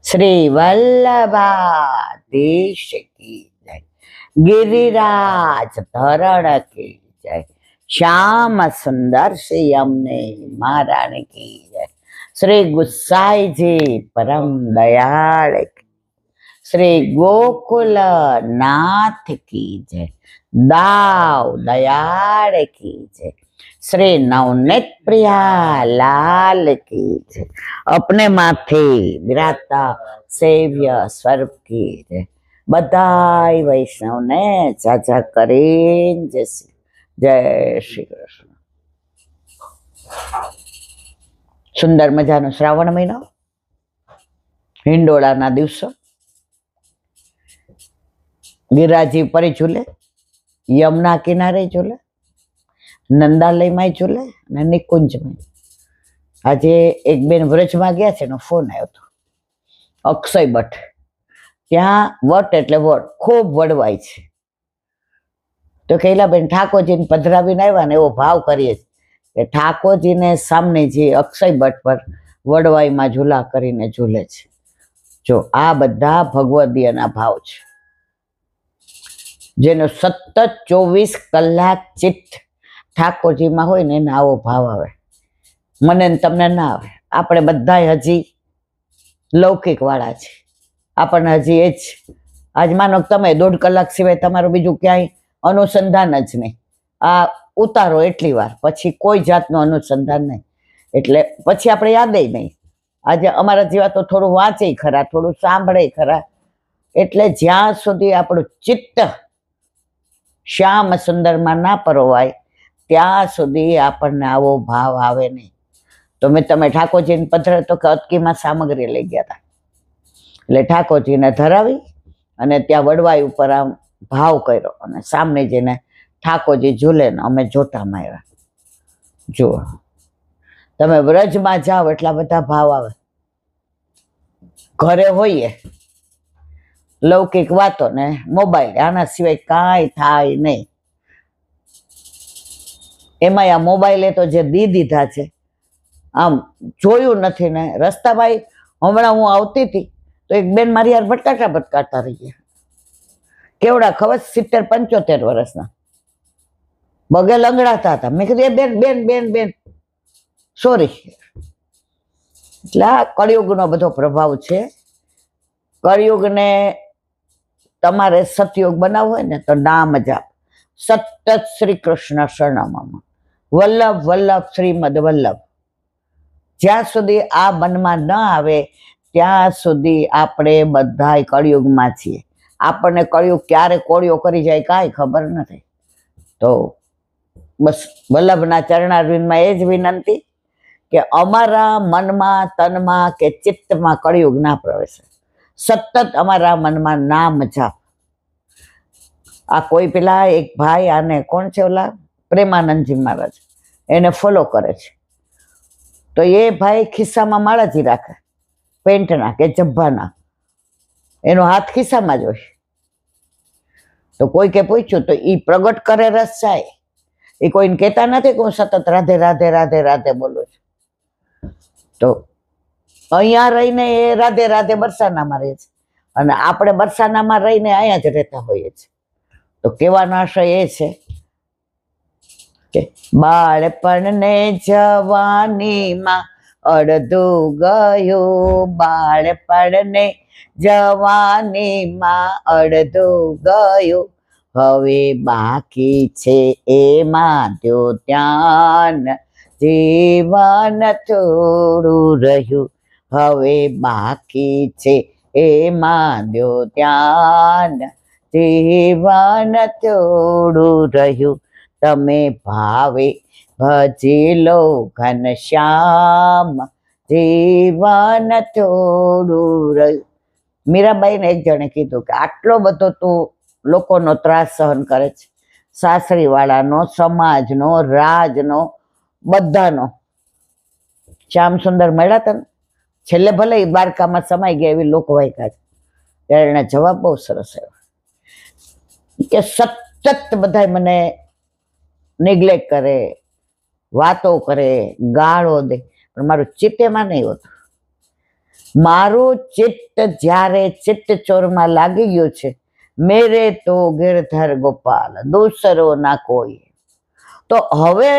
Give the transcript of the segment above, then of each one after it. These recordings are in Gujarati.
શ્રી વલ્લભાધીશ કી જય, ગિરિરાજ ધરણ કી જય, શ્યામ સુંદર શ્રી અમને મહારાણી કી જય, શ્રી ગુસાઈજી પરમ દયાળ કી, શ્રી ગોકુલ નાથ કી જય, દાવ દયાળ કી જય, श्री नवनीत प्रिया लाल की जय, अपने माथे विराता सेव्य स्वरूप की जय, बधाई वैष्णव ने जाजा करीन जय श्री कृष्ण। सुंदर मजानो श्रावण महीनो, हिंडोळाना दिवसो, गिरिराजी परी झूले, यमुना किनारे झूले, નંદાલયમાં ઝૂલે અને નિકુંજમાં. આજે એક બેન વ્રજમાં ગયા છે, એનો ફોન આવ્યો હતો, અક્ષય ભટ્ટ. ત્યાં વટ એટલે વટ ખૂબ વડવાય છે. તો કહેલા બેન ઠાકોરજીને પધરાવીને આવ્યા ને એવો ભાવ કરીએ કે ઠાકોરજીને સામને જે અક્ષય ભટ્ટ પર વડવાઈમાં ઝૂલા કરીને ઝૂલે છે. જો આ બધા ભગવદીયના ભાવ છે, જેનો સતત 24 કલાક ચિત્ત ઠાકોરજીમાં હોય ને એને આવો ભાવ આવે. મને તમને ના આવે. આપણે બધા હજી લૌકિક વાળા છે. આપણને હજી એ જ, આજ માનો તમે 1.5 કલાક સિવાય તમારું બીજું ક્યાંય અનુસંધાન જ નહીં. આ ઉતારો એટલી વાર, પછી કોઈ જાતનું અનુસંધાન નહીં. એટલે પછી આપણે યાદે નહીં. આજે અમારા જેવા તો થોડું વાંચે ખરા, થોડું સાંભળે ખરા. એટલે જ્યાં સુધી આપણું ચિત્ત શ્યામ સુંદરમાં ના પરોવાય ત્યાં સુધી આપણને આવો ભાવ આવે નહીં. તો મેં તમે ઠાકોરજીને પધરે તો કે અટકીમાં સામગ્રી લઈ ગયા હતા, એટલે ઠાકોરજીને ધરાવી અને ત્યાં વડવાઈ ઉપર આમ ભાવ કર્યો અને સામને જઈને ઠાકોરજી ઝૂલે ને અમે જોતા માર્યા. જુઓ, તમે વ્રજમાં જાઓ એટલા બધા ભાવ આવે. ઘરે હોઈએ લૌકિક વાતો ને મોબાઈલ, આના સિવાય કાંઈ થાય નહીં. એમાં આ મોબાઈલે તો જે દીધા છે, આમ જોયું નથી ને. રસ્તામાં હમણાં હું આવતી હતી તો એક બેન મારી યાર ભટકાતા રહી ગયા. કેવડા ખબર, 70-75 વર્ષના, બગે લંગડાતા હતા. મેં કીધું એ બેન બેન બેન બેન સોરી. એટલે આ કળિયુગનો બધો પ્રભાવ છે. કળિયુગને તમારે સતયુગ બનાવવો હોય ને તો નામ જાપ, સતત શ્રી કૃષ્ણ શરણમાં, વલ્લભ વલ્લભ શ્રીમદ વલ્લભ. જ્યાં સુધી આ મનમાં ન આવે ત્યાં સુધી આપણે બધા કળિયુગમાં છીએ. આપણને કળિયુગ ક્યારે કોળિયો કરી જાય કાંઈ ખબર નથી. તો બસ વલ્લભના ચરણારવિંદમાં એ જ વિનંતી કે અમારા મનમાં, તનમાં કે ચિત્તમાં કળિયુગ ના પ્રવેશે. સતત અમારા મનમાં નામ જાપ. આ કોઈ પેલા એક ભાઈ, આને કોણ છે ઓલા પ્રેમાનંદજી મહારાજ, એને ફોલો કરે છે. તો એ ભાઈ ખિસ્સામાં માળાજી રાખે, પેન્ટના કે જબ્બાના, એનો હાથ ખિસ્સામાં જ હોય. તો કોઈ કે પૂછ્યું તો એ પ્રગટ કરે રસ જાય. એ કોઈને કહેતા નથી કે હું સતત રાધે રાધે રાધે રાધે બોલું છું. તો અહીંયા રહીને એ રાધે રાધે બરસાનામાં રહે છે, અને આપણે બરસાનામાં રહીને અહીંયા જ રહેતા હોઈએ છીએ. તો કહેવાનો આશય એ છે કે બાળપણને જવાનીમાં અડધું ગયું, બાળપણને જવાનીમાં અડધું ગયું, હવે બાકી છે એમાં જો ધ્યાન, જીવન થોડું રહ્યું, હવે બાકી છે એમાં જો ધ્યાન, જીવન થોડું રહ્યું, તમે ભાવે ભજી લો ઘનશ્યામ, જીવન થોડું રહ્યું. મીરાબાઈને એક જણે કીધું કે આટલો બધો તું લોકોનો ત્રાસ સહન કરે છે, સાસરીવાળાનો, સમાજનો, રાજનો, બધાનો. શ્યામ સુંદર મળ્યા તને છેલ્લે, ભલે એ દ્વારકામાં સમાઈ ગયા એવી લોકવાયકા છે. ત્યારે એના જવાબ બહુ સરસ આવ્યો કે સતત બધા મને નિગ્લેક્ટ કરે, વાતો કરે, ગાળો દે, પણ મારું ચિત્ત એમાં નહીં હોતું. મારું ચિત્ત જ્યારે ચિત્ત ચોરમાં લાગી ગયું છે, મેરે તો ગિરધર ગોપાલ દૂસરો ના કોઈ. તો હવે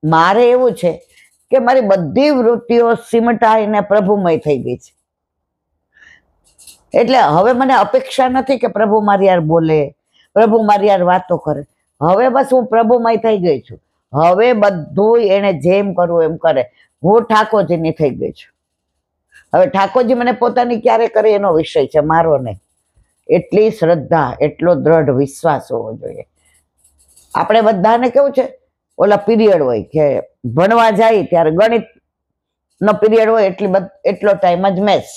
મારે એવું છે કે મારી બધી વૃત્તિઓ સિમટાઈને પ્રભુમય થઈ ગઈ છે. એટલે હવે મને અપેક્ષા નથી કે પ્રભુ મારી યાર બોલે, પ્રભુ મારી યાર વાતો કરે. હવે બસ હું પ્રભુમય થઈ ગઈ છું. હવે બધું એને જેમ કરવું એમ કરે. હું ઠાકોરજીની થઈ ગઈ છું. હવે ઠાકોરજી મને પોતાની ક્યારે કરે એનો વિષય છે, મારો નહીં. એટલી શ્રદ્ધા, એટલો દ્રઢ વિશ્વાસ હોવો જોઈએ. આપણે બધાને કેવું છે, ઓલા પીરિયડ હોય કે ભણવા જાય ત્યારે ગણિત નો પીરિયડ હોય, એટલો ટાઈમ જ મેથ્સ,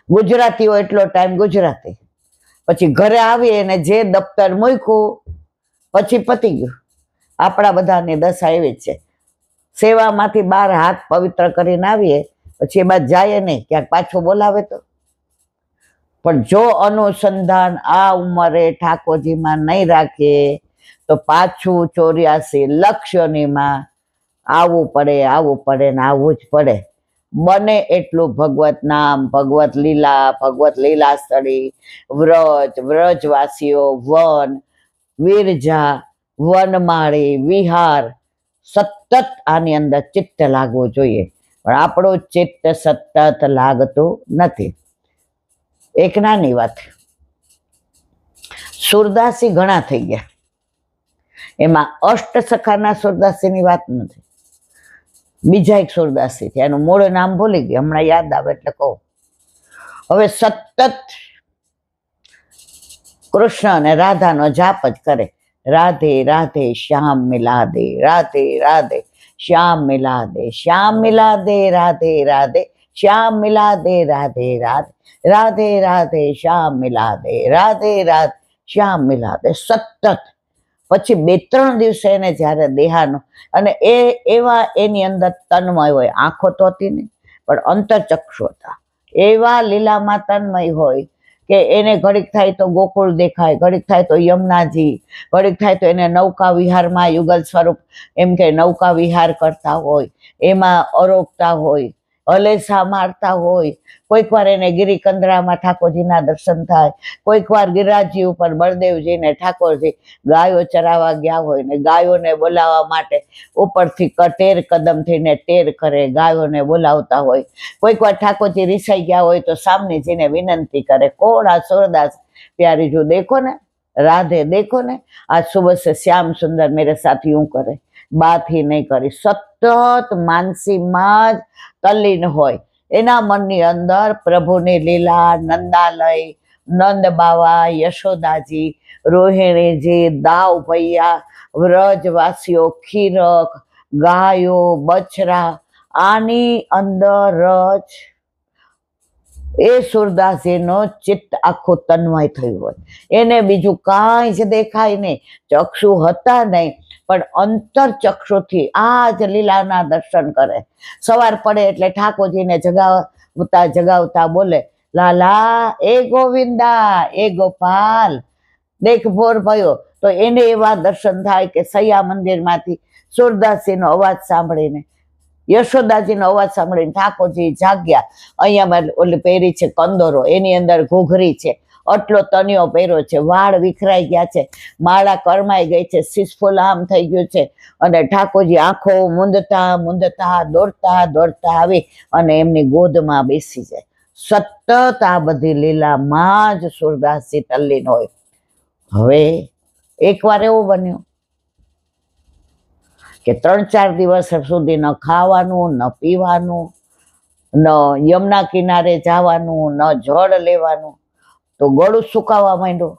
ગુજરાતી હોય એટલો ટાઈમ ગુજરાતી, પછી ઘરે આવીએ ને જે દફતર મૂક્યું પછી પતી ગયું. આપણા બધાની દશા એવી જ છે. સેવામાંથી 12 હાથ પવિત્ર કરીને આવીએ પછી એ બાદ જાય નહીં, ક્યાંક પાછું બોલાવે તો. પણ જો અનુસંધાન આ ઉંમરે ઠાકોરજીમાં નહીં રાખીએ તો પાછું 84 લક્ષોનીમાં આવવું પડે ને આવવું જ પડે. બને એટલું ભગવત નામ, ભગવત લીલા સ્થળી, વ્રજવાસીઓ, વન, વિરજા, વનમાળી, વિહાર, સતત આની અંદર ચિત્ત લાગવું જોઈએ. પણ આપણું ચિત્ત સતત લાગતું નથી. એક નાની વાત, સુરદાસી ઘણા થઈ ગયા. એમાં અષ્ટસખાના સુરદાસીની વાત નથી, બીજા એક સુરદાસી છે, એનું મૂળ નામ ભૂલી ગઈ, હમણાં યાદ આવે એટલે કહું. હવે સતત કૃષ્ણ અને રાધાનો જાપ જ કરે. રાધે રાધે શ્યામ મિલા દે, રાધે રાધે શ્યામ મિલા દે, શ્યામ મિલા દે, રાધે રાધે શ્યામ મિલા દે, રાધે રાધે, રાધે રાધે શ્યામ મિલા દે, રાધે રાધે શ્યામ મિલા દે. સતત. પછી 2-3 દિવસે એને જ્યારે દેહાનો, અને એવા એની અંદર તન્મય હોય, આંખો તો હતી નહીં પણ અંતરચક્ષુ હતા, એવા લીલામાં તન્મય હોય કે એને ઘડીક થાય તો ગોકુળ દેખાય, ઘડીક થાય તો યમુનાજી, ઘડીક થાય તો એને નૌકા વિહારમાં યુગલ સ્વરૂપ એમ કે નૌકા વિહાર કરતા હોય, એમાં અરોગતા હોય, હલેસા મારતા હોય. કોઈક વાર એને ગિરિકંદરામાં ઠાકોરજીના દર્શન થાય, કોઈક વાર ગિરિરાજજી ઉપર બળદેવજીને ઠાકોરજી ગાયો ચરાવવા ગયા હોય ને ગાયોને બોલાવવા માટે ઉપરથી ટેર કદમ થઈને ટેર કરે, ગાયોને બોલાવતા હોય. કોઈક વાર ઠાકોરજી રિસાઈ ગયા હોય તો સામનેજીને વિનંતી કરે, કોણ આ સુરદાસ પ્યારી જો દેખો ને, રાધે દેખો ને, આજ સુબહ સે શ્યામ સુંદર મેરે સાથ यूं કરે. બાથી નહીં કરી, સતત માનસીમાં જ તલ્લીન હોય. એના મનની અંદર પ્રભુની લીલા, નંદાલય, નંદ બાવા, યશોદાજી, રોહિણીજી, દાવ ભૈયા, વ્રજવાસીઓ, ખીરક, ગાયો, બછરા, આની અંદર જ એ સુરદાસજીનો ચિત્ત આખું તન્મય થયું હોય. એને બીજું કાંઈ જ દેખાય નહીં, ચક્ષુ હતા નહીં, પણ અંતર ચક્ષુથી આ જ લીલાના દર્શન કરે. સવાર પડે એટલે ઠાકોરજીને જગાવતા બોલે, લાલા એ ગોવિંદા, એ ગોપાલ દેખ ભોર ભયો. તો એને એવા દર્શન થાય કે સૈયા મંદિરમાંથી સુરદાસજીનો અવાજ સાંભળીને, યશોદાજીનો અવાજ સાંભળીને ઠાકોરજી જાગ્યા. અહીંયા ઓલી પહેરી છે કંદોરો, એની અંદર ઘૂઘરી છે, આટલો તનિયો પહેર્યો છે, વાળ વિખરાઈ ગયા છે, માળા કરમાઈ ગઈ છે, શીશફૂલ આમ થઈ ગયું છે, અને ઠાકોરજી આંખો મૂંદતા દોડતા આવી અને એમની ગોદમાં બેસી જાય. સતત આ બધી લીલામાં જ સુરદાસજી તલ્લીન હોય. હવે એકવાર એવું બન્યું કે 3-4 દિવસ સુધી ન ખાવાનું, ન પીવાનું, ન યમુના કિનારે જવાનું, ન જળ લેવાનું. તો ગળું સુકાવા માંડ્યું,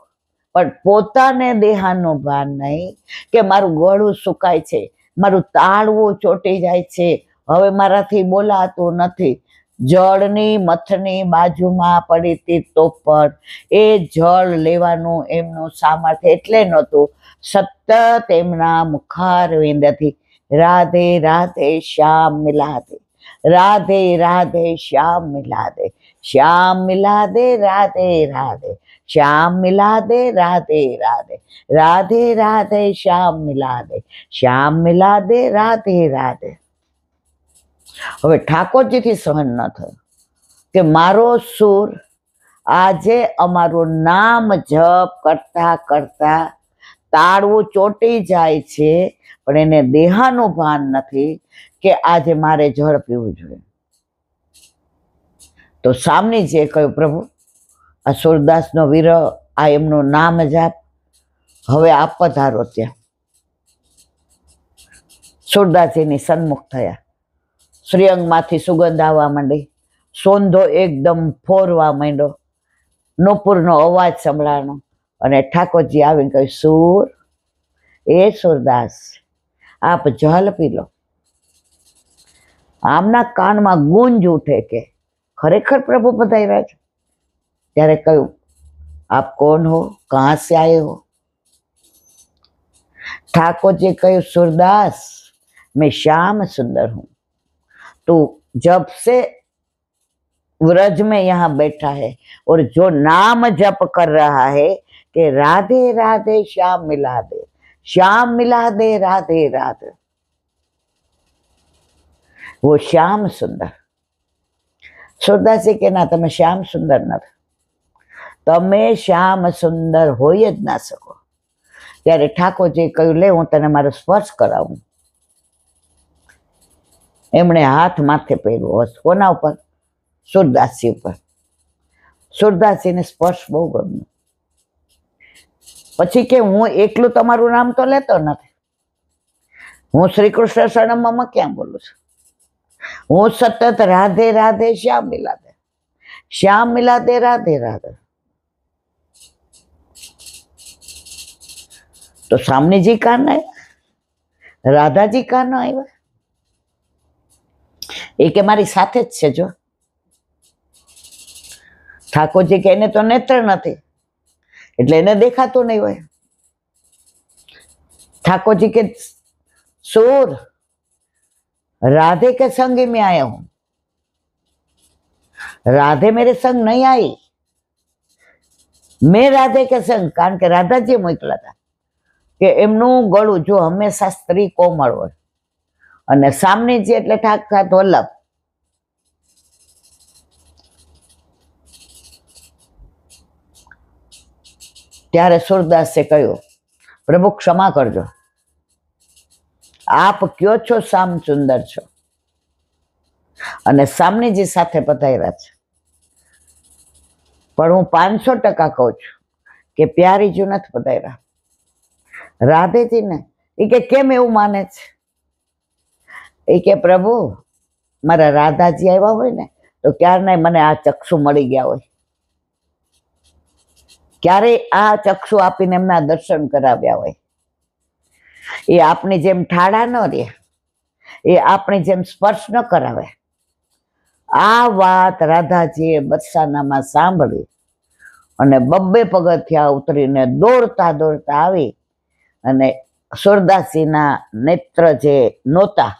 પણ પોતાને દેહાનું ભાન નહીં કે મારું ગળું સુકાય છે, મારું તાળવું ચોટી જાય છે, હવે મારાથી બોલાતું નથી. જળની મથની બાજુમાં પડી હતી તોપર, એ જળ લેવાનું એમનું સામર્થ્ય એટલે નહોતું. સતત એમના મુખારવિંદથી રાધે રાધે શ્યામ મિલા દે, રાધે રાધે શ્યામ મિલા દે, શ્યામ મિલા દે, રાધે રાધે શ્યામ મિલા દે, રાધે રાધે, રાધે રાધે શ્યામ મિલા દે, શ્યામ મિલા દે, રાધે રાધે. હવે ઠાકોરજીથી સહન ન થયું. કે મારો સુર આજે અમારું નામ જપ કરતા કરતા તાળવું ચોટી જાય છે, પણ એને દેહાનું ભાન નથી કે આજે મારે જળ પીવું જોઈએ. તો સામનીજીએ કહ્યું, પ્રભુ આ સુરદાસનો વિરહ, આ એમનું નામ જાપ, હવે આપ પધારો ત્યાં. સુરદાસજીની સન્મુખ થયા. શ્રીઅંગમાંથી સુગંધ આવવા માંડી, સોંધો એકદમ ફોરવા માંડ્યો, નુપુરનો અવાજ સંભળાણો, અને ઠાકોરજી આવીને કહ્યું, સુર, એ સુરદાસ, આપ જલ પી લો. આમના કાનમાં ગુંજ ઉઠે કે ખરેખર પ્રભુ પધાર્યા છે. ત્યારે કહ્યું, આપ કોણ હો, કહાં સે આયે હો? ઠાકોરજી કહ્યું, सुरदास मैं श्याम सुंदर हूं, तू जब से व्रज में यहाँ बैठा है और जो नाम जप कर रहा है कि राधे राधे श्याम मिला दे, श्याम मिला दे, राधे राधे, वो श्याम सुंदर. સુરદાસજી કે ના, તમે શ્યામ સુંદર નથી, તમે શ્યામ સુંદર હોય જ ના શકો. ત્યારે ઠાકોરજી કહ્યું, લે હું તને મારો સ્પર્શ કરાવું. એમણે હાથ માથે પહેર્યો. કોના ઉપર? સુરદાસજી ઉપર. સુરદાસજીને સ્પર્શ બહુ ગમ્યો. પછી કે હું એકલું તમારું નામ તો લેતો નથી, હું શ્રી કૃષ્ણ શરણમાં ક્યાં બોલું છું? હું સતત રાધે રાધે શ્યામ મિલા દે, શ્યામ મિલા દે, રાધે રાધે. તો સામનેજી કાન આવ્યા, રાધાજી કાન આવ્યા. એ કે મારી સાથે જ છે. જો ઠાકોરજી કે એને તો નેત્ર નથી, એટલે એને દેખાતું નહીં હોય. ઠાકોરજી કે સુર, राधे के संग में आया हूं, राधे मेरे संग नहीं आई, मैं राधे के संग. कारण કે રાધાજી મોકલા હતા કે એમનું ગળું જો હંમેશા સ્ત્રી કોમળ હોય, અને સામનેજી એટલે ઠાકઠાક વલ્લભ. ત્યારે સુરદાસે કહ્યું, પ્રભુ ક્ષમા કરજો, આપ કયો છો શ્યામ સુંદર છો, અને સામનેજી સાથે પધાર્યા છે. પણ હું 500% કહું છું કે પ્યારીજી નથી પધાર્યા, રાધેજી ને. એ કે કેમ એવું માને છે? એ કે પ્રભુ મારા રાધાજી આવ્યા હોય ને તો ક્યારના મને આ ચક્ષુ મળી ગયા હોય, ક્યારે આ ચક્ષુ આપીને એમના દર્શન કરાવ્યા હોય. એ આપણી જેમ ઠાડા ન રહે, એ આપણી જેમ સ્પર્શ ન કરાવે. આ વાત રાધાજીએ બરસાનામાં સાંભળી અને 2 પગથિયા ઉતરીને દોડતા દોડતા આવી અને સુરદાસજીના નેત્ર જે નહોતા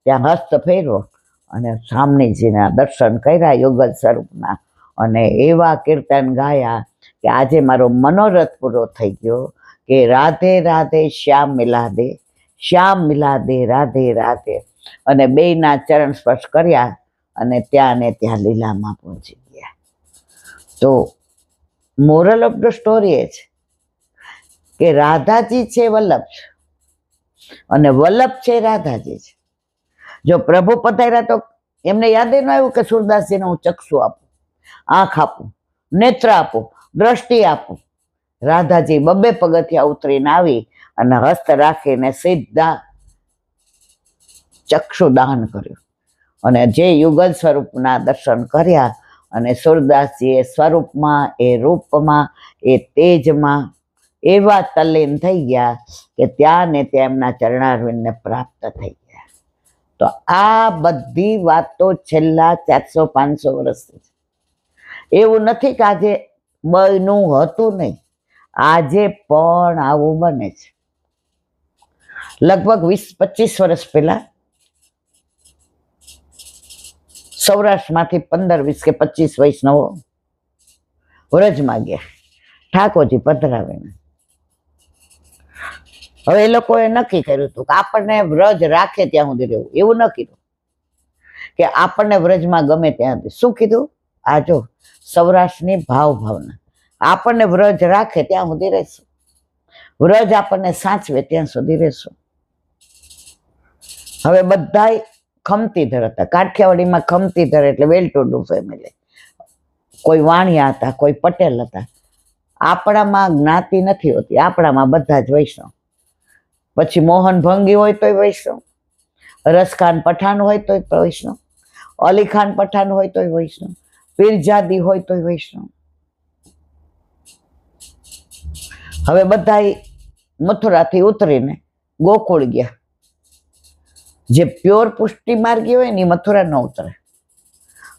ત્યાં હસ્ત ફેરવો અને સામનેજીના દર્શન કર્યા યુગલ સ્વરૂપના, અને એવા કીર્તન ગાયા કે આજે મારો મનોરથ પૂરો થઈ ગયો કે રાધે રાધે શ્યામ મિલા દે, શ્યામ મિલા દે, રાધે રાધે. અને બેયના ચરણ સ્પર્શ કર્યા અને ત્યાં ને ત્યાં લીલામાં પહોંચી ગયા. તો મોરલ ઓફ ધ સ્ટોરી એ છે કે રાધાજી છે વલ્લભ છે, અને વલ્લભ છે રાધાજી છે. જો પ્રભુ પધાર્યા તો એમને યાદ ન આવ્યું કે સુરદાસજીને હું ચક્ષુ આપું, આંખ આપું, નેત્ર આપું, દ્રષ્ટિ આપું. રાધાજી 2 પગથિયા ઉતરીને આવી અને હસ્ત રાખીને સીધા ચક્ષુદાન કર્યું, અને જે યુગલ સ્વરૂપના દર્શન કર્યા. અને સુરદાસજી એ સ્વરૂપમાં, એ રૂપમાં, એ તેજમાં એવા તલ્લીન થઈ ગયા કે ત્યાં ને ત્યાં એમના ચરણારવિંદને પ્રાપ્ત થઈ ગયા. તો આ બધી વાતો છેલ્લા 400-500 વર્ષથી છે. એવું નથી કે આજે બન્યું હતું નહીં, આજે પણ આવું બને છે. લગભગ 20-25 વર્ષ પહેલા સૌરાષ્ટ્રમાંથી 15-20 કે 25 વૈષ્ણવો વ્રજમાં ગયા ઠાકોરજી પધરાવીને. હવે એ લોકોએ નક્કી કર્યું હતું કે આપણને વ્રજ રાખે ત્યાં સુધી રહેવું. એવું ન કીધું કે આપણને વ્રજમાં ગમે ત્યાં સુધી. શું કીધું? આ જો સૌરાષ્ટ્રની ભાવના, આપણને વ્રજ રાખે ત્યાં સુધી રહેશું, વ્રજ આપણને સાચવે ત્યાં સુધી રહેશું. હવે બધાય ખમતીધર હતા. કાઠિયાવાડીમાં ખમતીધર એટલે વેલ ટુ ડુ ફેમિલી. કોઈ વાણિયા હતા, કોઈ પટેલ હતા. આપણામાં જ્ઞાતિ નથી હોતી, આપણામાં બધા જ વૈષ્ણવ. પછી મોહન ભંગી હોય તોય વૈષ્ણવ, રસખાન પઠાણ હોય તોય વૈષ્ણવ, અલીખાન પઠાણ હોય તોય વૈષ્ણવ, પીરજાદી હોય તોય વૈષ્ણવ. હવે બધા મથુરાથી ઉતરીને ગોકુળ ગયા. જે પ્યોર પુષ્ટિ માર્ગી હોય ને એ મથુરા ન ઉતરે.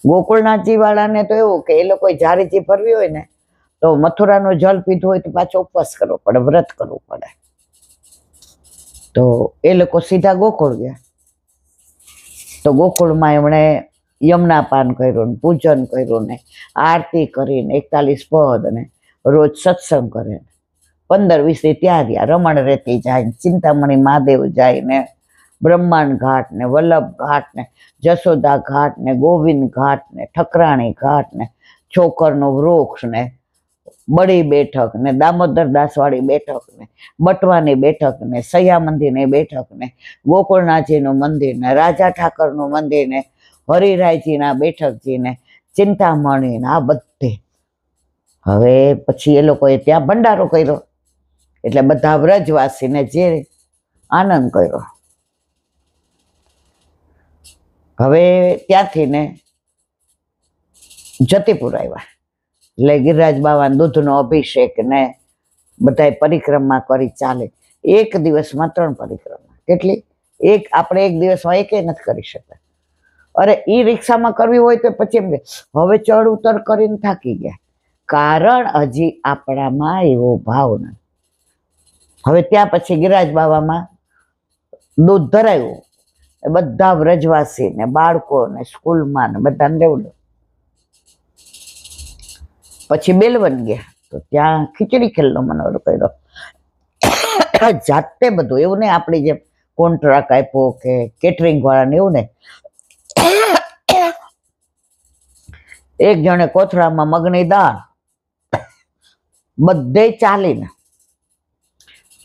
ગોકુળનાથજી વાળાને તો એવું કે એ લોકો જારીજી ભરવી હોય ને તો મથુરાનો જલ પીધું હોય તો પાછો ઉપવાસ કરવો પડે, વ્રત કરવું પડે. તો એ લોકો સીધા ગોકુળ ગયા. તો ગોકુળમાં એમણે યમુના પાન કર્યું ને પૂજન કર્યું ને આરતી કરીને 41 પદ ને રોજ સત્સંગ કરે. 15-20 ત્યાં રહ્યા. રમણ રેતી જાય, ચિંતામણી મહાદેવ જાય ને બ્રહ્માંડ ઘાટ ને વલ્લભ ઘાટ ને જશોદા ઘાટ ને ગોવિંદ ઘાટ ને ઠકરાણી ઘાટ ને છોકરનો વૃક્ષ ને બડી બેઠક ને દામોદર દાસવાળી બેઠક ને બટવાની બેઠક ને સૈયા મંદિરની બેઠક ને ગોકુળનાથજીનું મંદિર ને રાજા ઠાકરનું મંદિર ને હરિરાયજીના બેઠકજી ને ચિંતામણી ને આ બધે. હવે પછી એ લોકોએ ત્યાં ભંડારો કર્યો એટલે બધા વ્રજવાસીને જે આનંદ કર્યો. હવે ત્યાંથી ને જતીપુર આવ્યા એટલે ગિરિરાજ બાવા દૂધનો અભિષેક ને બધા પરિક્રમા કરી ચાલે. એક દિવસમાં 3 પરિક્રમા. કેટલી? આપણે એક દિવસમાં એકે નથી કરી શકતા. અરે ઈ રિક્ષામાં કરવી હોય તો પછી એમ હવે ચડ ઉતર કરીને થાકી ગયા, કારણ હજી આપણામાં એવો ભાવ નથી. હવે ત્યાં પછી ગિરિરાજ બાવામાં દૂધ ધરાયું, બધા વ્રજવાસી ને બાળકો ને સ્કૂલમાં ને બધાને લેવડો. પછી બેલવન ગયા તો ત્યાં ખીચડી ખેલનો મનોરો કર્યો. જાતે બધું, એવું નહીં આપણી જેમ કોન્ટ્રાક્ટ આપ્યો કે કેટરિંગ વાળાને, એવું નહીં. એક જણે કોથળામાં મગની દાળ, બધે ચાલીને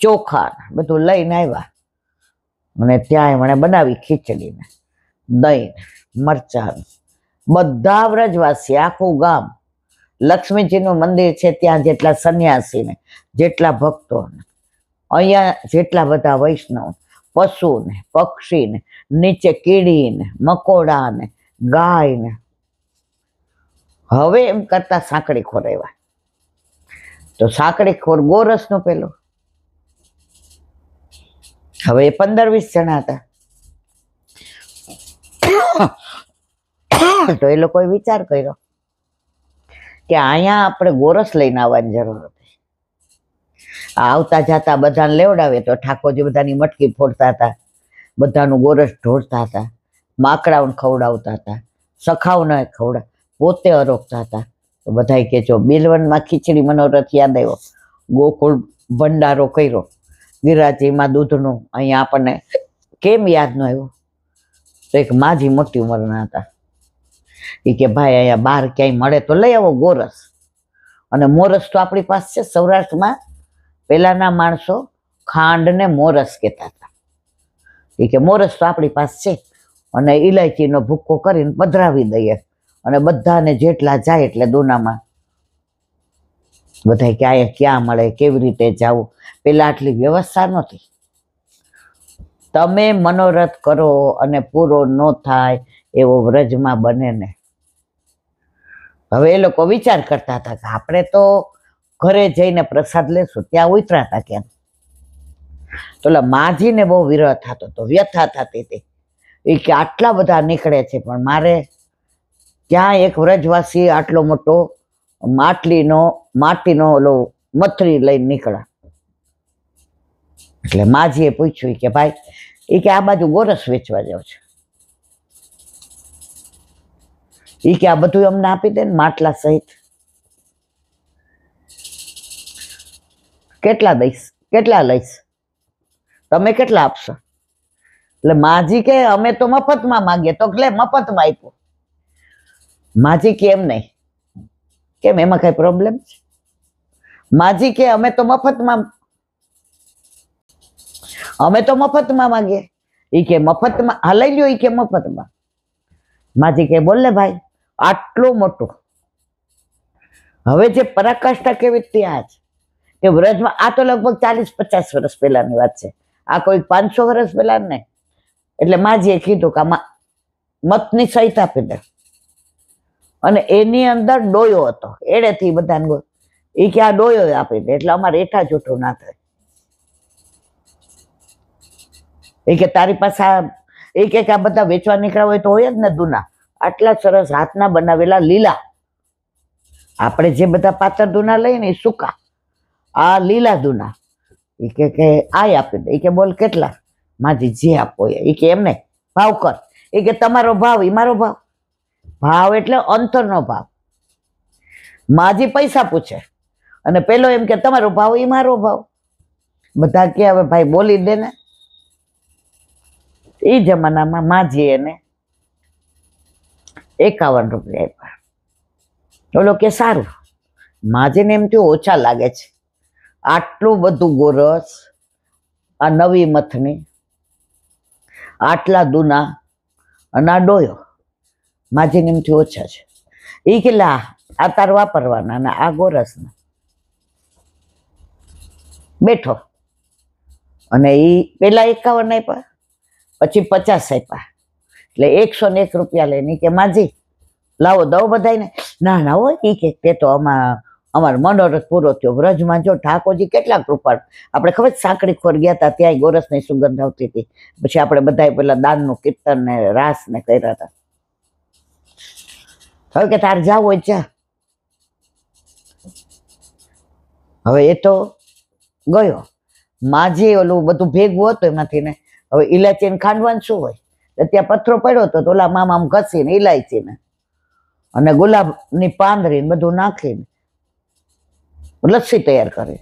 ચોખા બધું લઈને આવ્યા અને ત્યાં એમણે બનાવી ખીચડીને દહીં મરચાં. બધા વ્રજવાસી, આખું ગામ, લક્ષ્મીજીનું મંદિર છે ત્યાં જેટલા સંન્યાસી ને જેટલા ભક્તો ને અહીંયા જેટલા બધા વૈષ્ણવ, પશુ ને પક્ષી ને નીચે કીડી ને મકોડા ને ગાય ને. હવે એમ કરતા સાંકડી ખોર આવ્યા. તો સાંકડી ખોર ગોરસનું પેલું. હવે 15-20 જણા હતા. તો એ લોકોએ વિચાર કર્યો કે અહીંયા આપણે ગોરસ લઈને આવવાની જરૂર હતી. આવતા જતા બધાને લેવડાવે તો ઠાકોરજી બધાની મટકી ફોડતા હતા, બધાનું ગોરસ ઢોળતા હતા, માકડાઓને ખવડાવતા હતા, સખાવને ખવડાવ, પોતે અરોગતા હતા. તો બધા કે જો બેલવનમાં ખીચડી મનોરથ યાદ આવ્યો, ગોકુળ ભંડારો કર્યો, ગિરિરાજજીમાં દૂધનું અહીંયા આપણને કેમ યાદ ન આવ્યું? તો એક માજી મોટી ઉંમરના હતા, એ કે ભાઈ અહીંયા બહાર ક્યાંય મળે તો લઈ આવો ગોરસ. અને મોરસ તો આપણી પાસે છે. સૌરાષ્ટ્રમાં પહેલાના માણસો ખાંડને મોરસ કહેતા હતા. એ કે મોરસ તો આપણી પાસે છે અને ઇલાયચીનો ભૂક્કો કરીને પધરાવી દઈએ અને બધાને જેટલા જાય એટલે દોનામાં. બધા કે અહીંયા ક્યાં મળે, કેવી રીતે જવું? પેલા આટલી વ્યવસ્થા નહોતી. તમે મનોરથ કરો અને પૂરો ન થાય એવો વ્રજમાં બને ને. હવે એ લોકો વિચાર કરતા હતા કે આપણે તો ઘરે જઈને પ્રસાદ લેશું, ત્યાં ઉતરાતા કેમ? તો માજીને બહુ વિરહ થતો તો, વ્યથા થતી હતી. એ કે આટલા બધા નીકળે છે પણ મારે ત્યાં એક વ્રજવાસી આટલો મોટો માટીનો ઓલો મથરી લઈને નીકળ્યા. એટલે માજીએ પૂછ્યું કે ભાઈ, એ કે આ બાજુ ગોરસ વેચવા જાવ છે, એ કે આ બધું અમને આપી દે ને માટલા સહિત. કેટલા દઈશ, કેટલા લઈશ, તમે કેટલા આપશો? એટલે માજી કે અમે તો મફતમાં માંગીએ. તો એટલે મફતમાં આપ્યો. માજી કે એમ નહીં, કેમ, એમાં કઈ પ્રોબ્લેમ છે? માજી કે અમે તો મફતમાં માંગીએ. ઈ કે મફતમાં, હા લઈ લ્યો. ઈ કે મફતમાં. માજી કે બોલ ને ભાઈ, આટલું મોટું. હવે જે પરાકાષ્ઠા કેવી ત્યાં જ કે વ્રજમાં, આ તો લગભગ 40-50 વર્ષ પહેલાની વાત છે, આ કોઈ 500 વર્ષ પહેલા નહીં. એટલે માજીએ કીધું કે આમાં મતની સહિત આપી દે, અને એની અંદર ડોયો હતો, એડેથી બધાને એ કે આ ડોયો આપી દે એટલે અમારે એઠા જૂઠું ના થાય. એ કે તારી પાસે એ કે આ બધા વેચવા નીકળ્યા હોય તો હોય જ ને દૂના, આટલા સરસ હાથના બનાવેલા લીલા, આપણે જે બધા પાતર દૂના લઈએ ને એ સૂકા, આ લીલા દૂના. એ કે આ આપી દે. એ કે બોલ કેટલા? માજી જે આપો એ કે એમને ભાવ કર. એ કે તમારો ભાવ એ મારો ભાવ. ભાવ એટલે અંતરનો ભાવ. માજી પૈસા પૂછે અને પેલો એમ કે તમારો ભાવ એ મારો ભાવ. બધા કે હવે ભાઈ બોલી દે ને. એ જમાનામાં માજી એને 51 રૂપિયા આપ્યા. બોલો કે સારું. માજીને એમ થયું ઓછા લાગે છે, આટલું બધું ગોરસ, આ નવી મથની, આટલા દૂના અને આ ડોયો. માજીને એમ થયું ઓછા છે. એ કે લા આ તાર વાપરવાના ને આ ગોરસના. બેઠો અને એ પેલા 51 આપ્યા, પછી 50 આપ્યા, એટલે 101 રૂપિયા લઈને કે માજી લાવો દઉં બધાને. ના ના હોય. એ કે તે તો અમારો મનોરથ પૂરો થયો. વ્રજમાં જો ઠાકોરજી કેટલા કૃપાળ. આપણે ખબર સાંકડી ખોર ગયા હતા, ત્યાં ગોરસની સુગંધ આવતી હતી. પછી આપણે બધા પેલા દાનનું કીર્તન ને રાસ ને કર્યા હતા. હવે કે તાર જાવ હોય જા. હવે એ તો ગયો. માજી ઓલું બધું ભેગું હતું એમાંથી ને, હવે ઇલાયચી ખાંડવાનું શું હોય, ત્યાં પથરો પડ્યો હતો તો ઓલા મામા આમ ઘસીને ઇલાયચીને અને ગુલાબની પાંદરી બધું નાખીને લસ્સી તૈયાર કરે.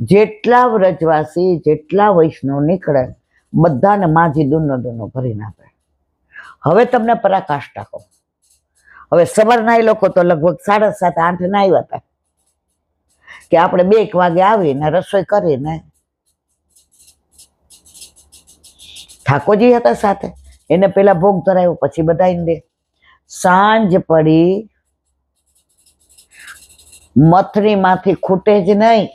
જેટલા વ્રજવાસી, જેટલા વૈષ્ણવ નીકળે બધાને માજી દૂનો ભરીને આપે. હવે તમને પરાકાષ્ઠા કહો. હવે સવારના એ લોકો તો લગભગ 7:30-8 ના આવ્યા હતા કે આપણે 2 વાગે આવીને રસોઈ કરીને, ઠાકોરજી હતા સાથે, એને પેલા ભોગ ધરાવ્યો, પછી બધાને દે. સાંજ પડી, મથની માંથી ખૂટે જ નહીં.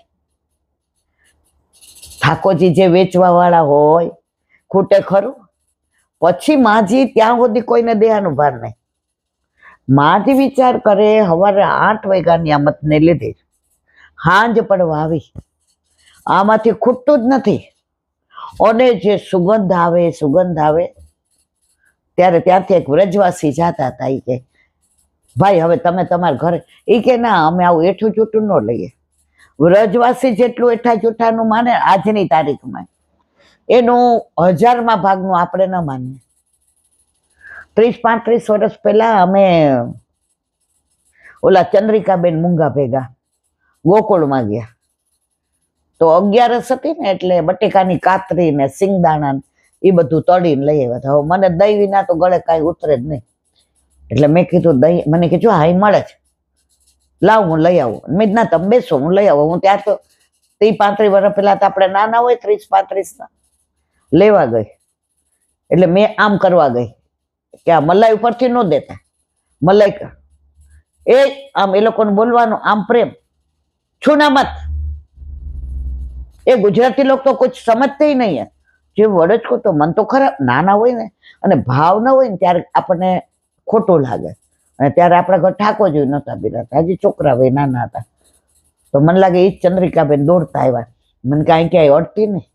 ઠાકોરજી જે વેચવા વાળા હોય ખૂટે ખરું. પછી માજી ત્યાં સુધી કોઈને દેવાનું ભાર નહીં. માજી વિચાર કરે સવારે 8 વાગ્યાની આ મથને લીધી, સાંજ પડવા આવી, આમાંથી ખૂટતું જ નથી. અને જે સુગંધ આવે ત્યારે ત્યાંથી એક વ્રજવાસી જતા હતા. એ કે ભાઈ હવે તમે તમારા ઘરે. એ કે ના અમે આવું એઠું જૂઠું ન લઈએ. વ્રજવાસી જેટલું એઠા જૂઠાનું માને આજની તારીખમાં, એનું 1000માં ભાગનું આપણે ન માનીએ. 30-35 વર્ષ પહેલા અમે ઓલા ચંદ્રિકાબેન મૂંગા ભેગા ગોકુળમાં ગયા તો 11 હતી ને, એટલે બટેકાની કાતરી ને સિંગદાણા એ બધું તળીને લઈ આવ્યા. હવે મને દહીં વિના તો ગળે કાંઈ ઉતરે જ નહીં. એટલે મેં કીધું દહીં, મને કીધું હા મળે છે, લાવ હું લઈ આવું. મેં ના તમે બેસો હું લઈ આવું. હું ત્યાં તો 30-35 વર્ષ પહેલા તો આપણે નાના હોય 30-35 લેવા ગઈ. એટલે મેં આમ કરવા ગઈ કે આ મલાઈ ઉપરથી ન દેતા, મલાઈ એ આમ એ લોકોને બોલવાનું આમ પ્રેમ છુના મત. એ ગુજરાતી લોકો તો કોઈ સમજते નહીં. જે વડચકો તો મન તો ખરાબ, નાના હોય ને અને ભાવ ન હોય ને ત્યારે આપણને ખોટું લાગે. અને ત્યારે આપણા ઘર ઠાકોરજી નહોતા બિરાતા, હજી છોકરા ભાઈ નાના હતા. તો મને લાગે એ ચંદ્રિકાબેન દોડતા આવ્યા. મને કાંઈ ક્યાંય અડતી નહીં.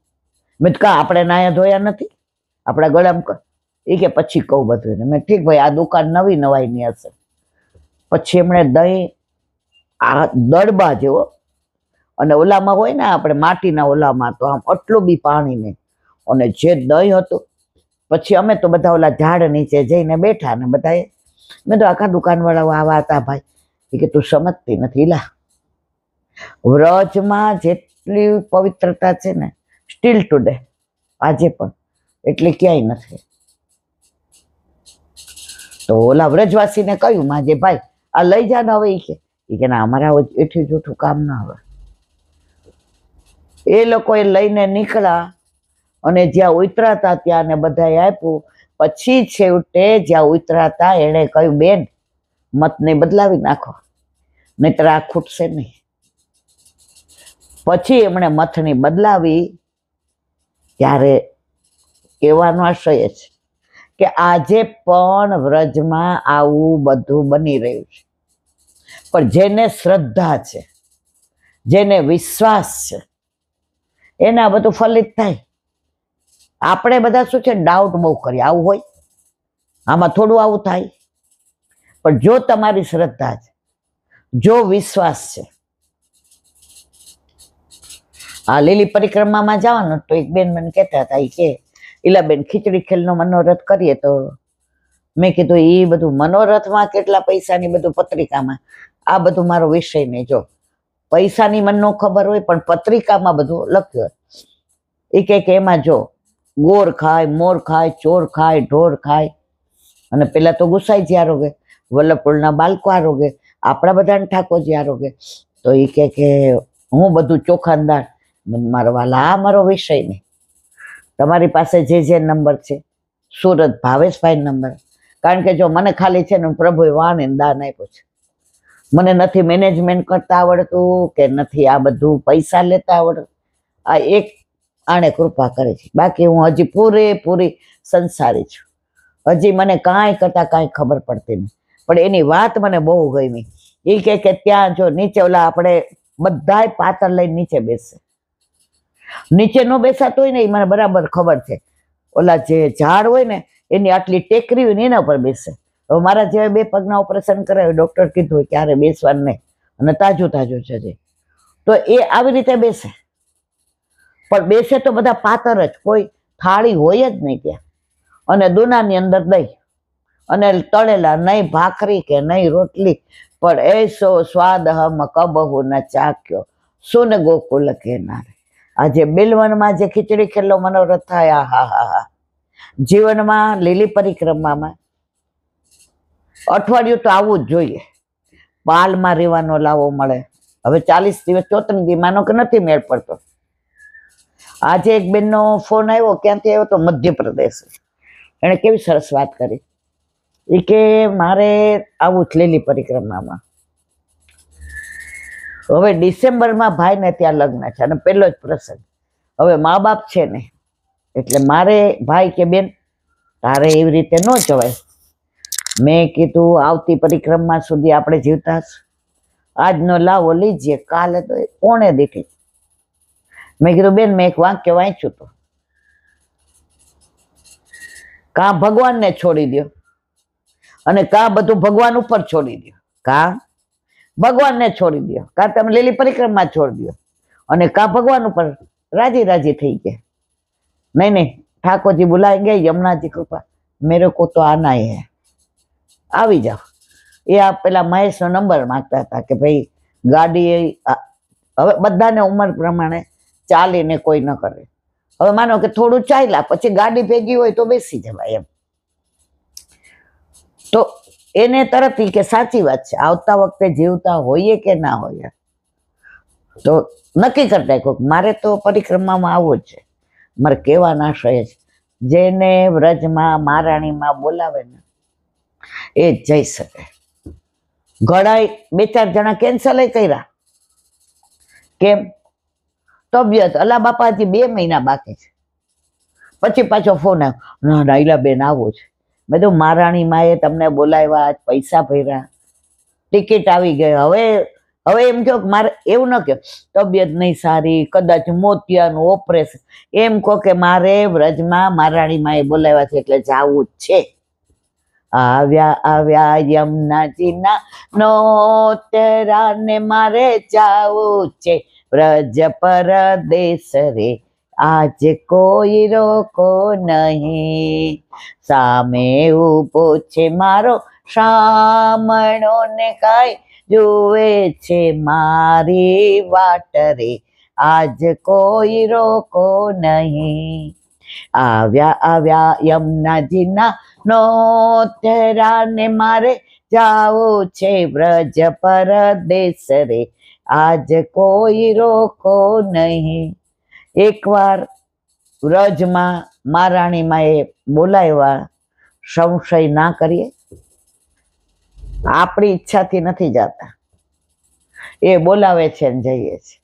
મેં તો કહા આપણે નાયા ધોયા નથી, આપણા ગળામાં. એ કે પછી કહું બધું. મેં ઠીક ભાઈ આ દુકાન નવી નવાઈની હશે. પછી એમણે દહીં આ દડબા જેવો, અને ઓલામાં હોય ને આપણે માટીના ઓલામાં તો આમ આટલું બી પાણી નહીં, અને જે દહીં હતું. પછી અમે તો બધા ઓલા ઝાડ નીચે જઈને બેઠા ને બધાએ. મેં તો આખા દુકાનવાળાઓ આવા હતા ભાઈ. એ કે તું સમજતી નથી લા, વ્રજમાં જેટલી પવિત્રતા છે ને સ્ટીલ ટુડે આજે પણ એટલી ક્યાંય નથી. તો ઓલા વ્રજવાસીને કહ્યું માજે ભાઈ આ લઈ જા ને હવે. એ કે એ કે ના અમારા એથી જૂઠું કામ ના આવે. એ લોકોએ લઈને નીકળ્યા અને જ્યાં ઉતરાતા ત્યાં ને બધાએ આપ્યું. પછી છેવટે જ્યાં ઉતરાતા એણે કહ્યું બેન મતને બદલાવી નાખો નહીતર આ ખૂટશે નહીં. પછી એમણે મથની બદલાવી. ત્યારે કહેવાનો આશય છે કે આજે પણ વ્રજમાં આવું બધું બની રહ્યું છે. પણ જેને શ્રદ્ધા છે, જેને વિશ્વાસ છે, એને આ બધું ફલિત થાય. આપણે બધા શું છે ડાઉટ બહુ કરીએ, આવું હોય આમાં થોડું આવું થાય. પણ જો તમારી શ્રદ્ધા છે, જો વિશ્વાસ છે, આ લીલી પરિક્રમામાં જવાનું તો એક બેન મને કહેતા હતા કે ઈલાબેન ખીચડી ખેલનો મનોરથ કરીએ. તો મેં કીધું એ બધું મનોરથમાં કેટલા પૈસાની બધું પત્રિકામાં, આ બધું મારો વિષય નહીં. જો પૈસાની મને ન ખબર હોય પણ પત્રિકામાં બધું લખ્યું હોય. એ કે એમાં જો ગોર ખાય, મોર ખાય, ચોર ખાય, ઢોર ખાય. અને પેલા તો ગુસાઈજી આરોગે, વલ્લભપુરના બાળકો આરોગે, આપણા બધાને ઠાકોરજી આરોગે. તો એ કે હું બધું ચોખાનદાર. મારો વાલા આ મારો વિષય નહીં. તમારી પાસે જે નંબર છે, સુરત ભાવેશભાઈ નંબર. કારણ કે જો મને ખાલી છે ને પ્રભુએ વાણ દાન આપ્યું છે. મને નથી મેનેજમેન્ટ કરતા આવડતું કે નથી આ બધું પૈસા લેતા આવડતું. આ એક આણે કૃપા કરે છે. બાકી હું હજી પૂરેપૂરી સંસારી છું. હજી મને કાંઈ કરતા કાંઈ ખબર પડતી નહીં. પણ એની વાત મને બહુ ગમી. એ કે ત્યાં જો નીચે ઓલા આપણે બધાય પાતળ લઈને નીચે બેસે. નીચે ન બેસાતો હોય ને એ મને બરાબર ખબર છે. ઓલા જે ઝાડ હોય ને એની આટલી ટેકરી હોય ને એના પર બેસે. હવે મારા જેવા 2 પગના ઓપરેશન કરાવ્યું, ડૉક્ટર કીધું હોય ક્યારે બેસવાનું નહીં અને તાજું તાજું છે. તો એ આવી રીતે બેસે. પણ બેસે તો બધા પાતર જ, કોઈ થાળી હોય જ નહીં ત્યાં. અને દુનાની અંદર દહીં અને તળેલા, નહીં ભાખરી કે નહીં રોટલી. પણ એસો સ્વાદ હમ કબહુ ન ચાખ્યો સુન ગોકુલ કે નારે. આજે બેલવનમાં જે ખીચડી ખેલ્લો મનોરથ થાય, હા હા હા. જીવનમાં લીલી પરિક્રમામાં અઠવાડિયું તો આવવું જ જોઈએ. પાલમાં રહેવાનો લાવો મળે. હવે 40 દિવસ 34 માનો કે નથી મેળ પડતો. આજે એક બેનનો ફોન આવ્યો, ક્યાંથી આવ્યો તો મધ્યપ્રદેશ. એણે કેવી સરસ વાત કરી. એ કે મારે આવું જ લીલી પરિક્રમામાં. હવે ડિસેમ્બરમાં ભાઈને ત્યાં લગ્ન છે અને પહેલો જ પ્રસંગ. હવે મા બાપ છે ને એટલે મારે ભાઈ કે બેન તારે એવી રીતે ન જવાય. મેં કીધું આવતી પરિક્રમા સુધી આપણે જીવતા આજનો લાવો લીજીએ, કાલે તો કોણે દેખી. મેં કીધું બેન મેં એક વાક્ય વાંચ્યું તો, કાં ભગવાનને છોડી દો અને કાં બધું ભગવાન ઉપર છોડી દો. કાં ભગવાનને છોડી દો, કાં તમે લીલી પરિક્રમા છોડી દો અને કાં ભગવાન ઉપર રાજી રાજી થઈ ગયા. નહીં ઠાકોરજી બુલાएंगे, यमुनाजी कृपा, मेरे को तो आना ही है, આવી જાઓ. એ આ પેલા મહેશનો નંબર માંગતા હતા કે ભાઈ ગાડી હવે બધાને ઉંમર પ્રમાણે ચાલીને કોઈ ન કરે. હવે માનો કે થોડું ચાલ્યા પછી ગાડી ભેગી હોય તો બેસી જવાય એમ. તો એને તરત કે સાચી વાત છે, આવતા વખતે જીવતા હોઈએ કે ના હોઈએ તો નક્કી કરતા કોઈક મારે તો પરિક્રમામાં આવવું જ છે. મારે કહેવાના આશય છે જેને વ્રજમાં મહારાણીમાં બોલાવે ને એ જઈ શકે. ઘણાય 2-4 જણા કેન્સલ કર્યા. કેમ? તબિયત અલા બાપાજી 2 મહિના બાકી છે. પછી પાછો ફોન આવ્યો, ના ઈલાબેન આવું છે. મેં તો મહારાણીમાં એ તમને બોલાવ્યા, પૈસા ભર્યા, ટિકિટ આવી ગઈ. હવે એમ કહો કે મારે એવું ન કહો તબિયત નહીં સારી, કદાચ મોતિયાનું ઓપરેશન, એમ કહો કે મારે વ્રજમાં મહારાણીમાં એ બોલાવ્યા છે એટલે જવું જ છે. આવ્યા યમુનાજીના નોતરાને મારે જાવું છે, વ્રજ પરદેશ રે આજ કોઈ રોકો નહીં. સામે ઊભો છે મારો શામણો ને કાંઈ જુએ છે મારી વાટ રે આજ કોઈ રોકો નહીં. આવ્યા યમુનાજીના નોતરાને મારે જાવું છે વ્રજ પરદેશ રે, આજ કોઈ રોકો નહીં. એકવાર વ્રજમાં મહારાણીમાં એ બોલાવ્યા, સંશય ના કરીએ, આપણી ઈચ્છાથી નથી જતા, એ બોલાવે છે ને જઈએ છીએ.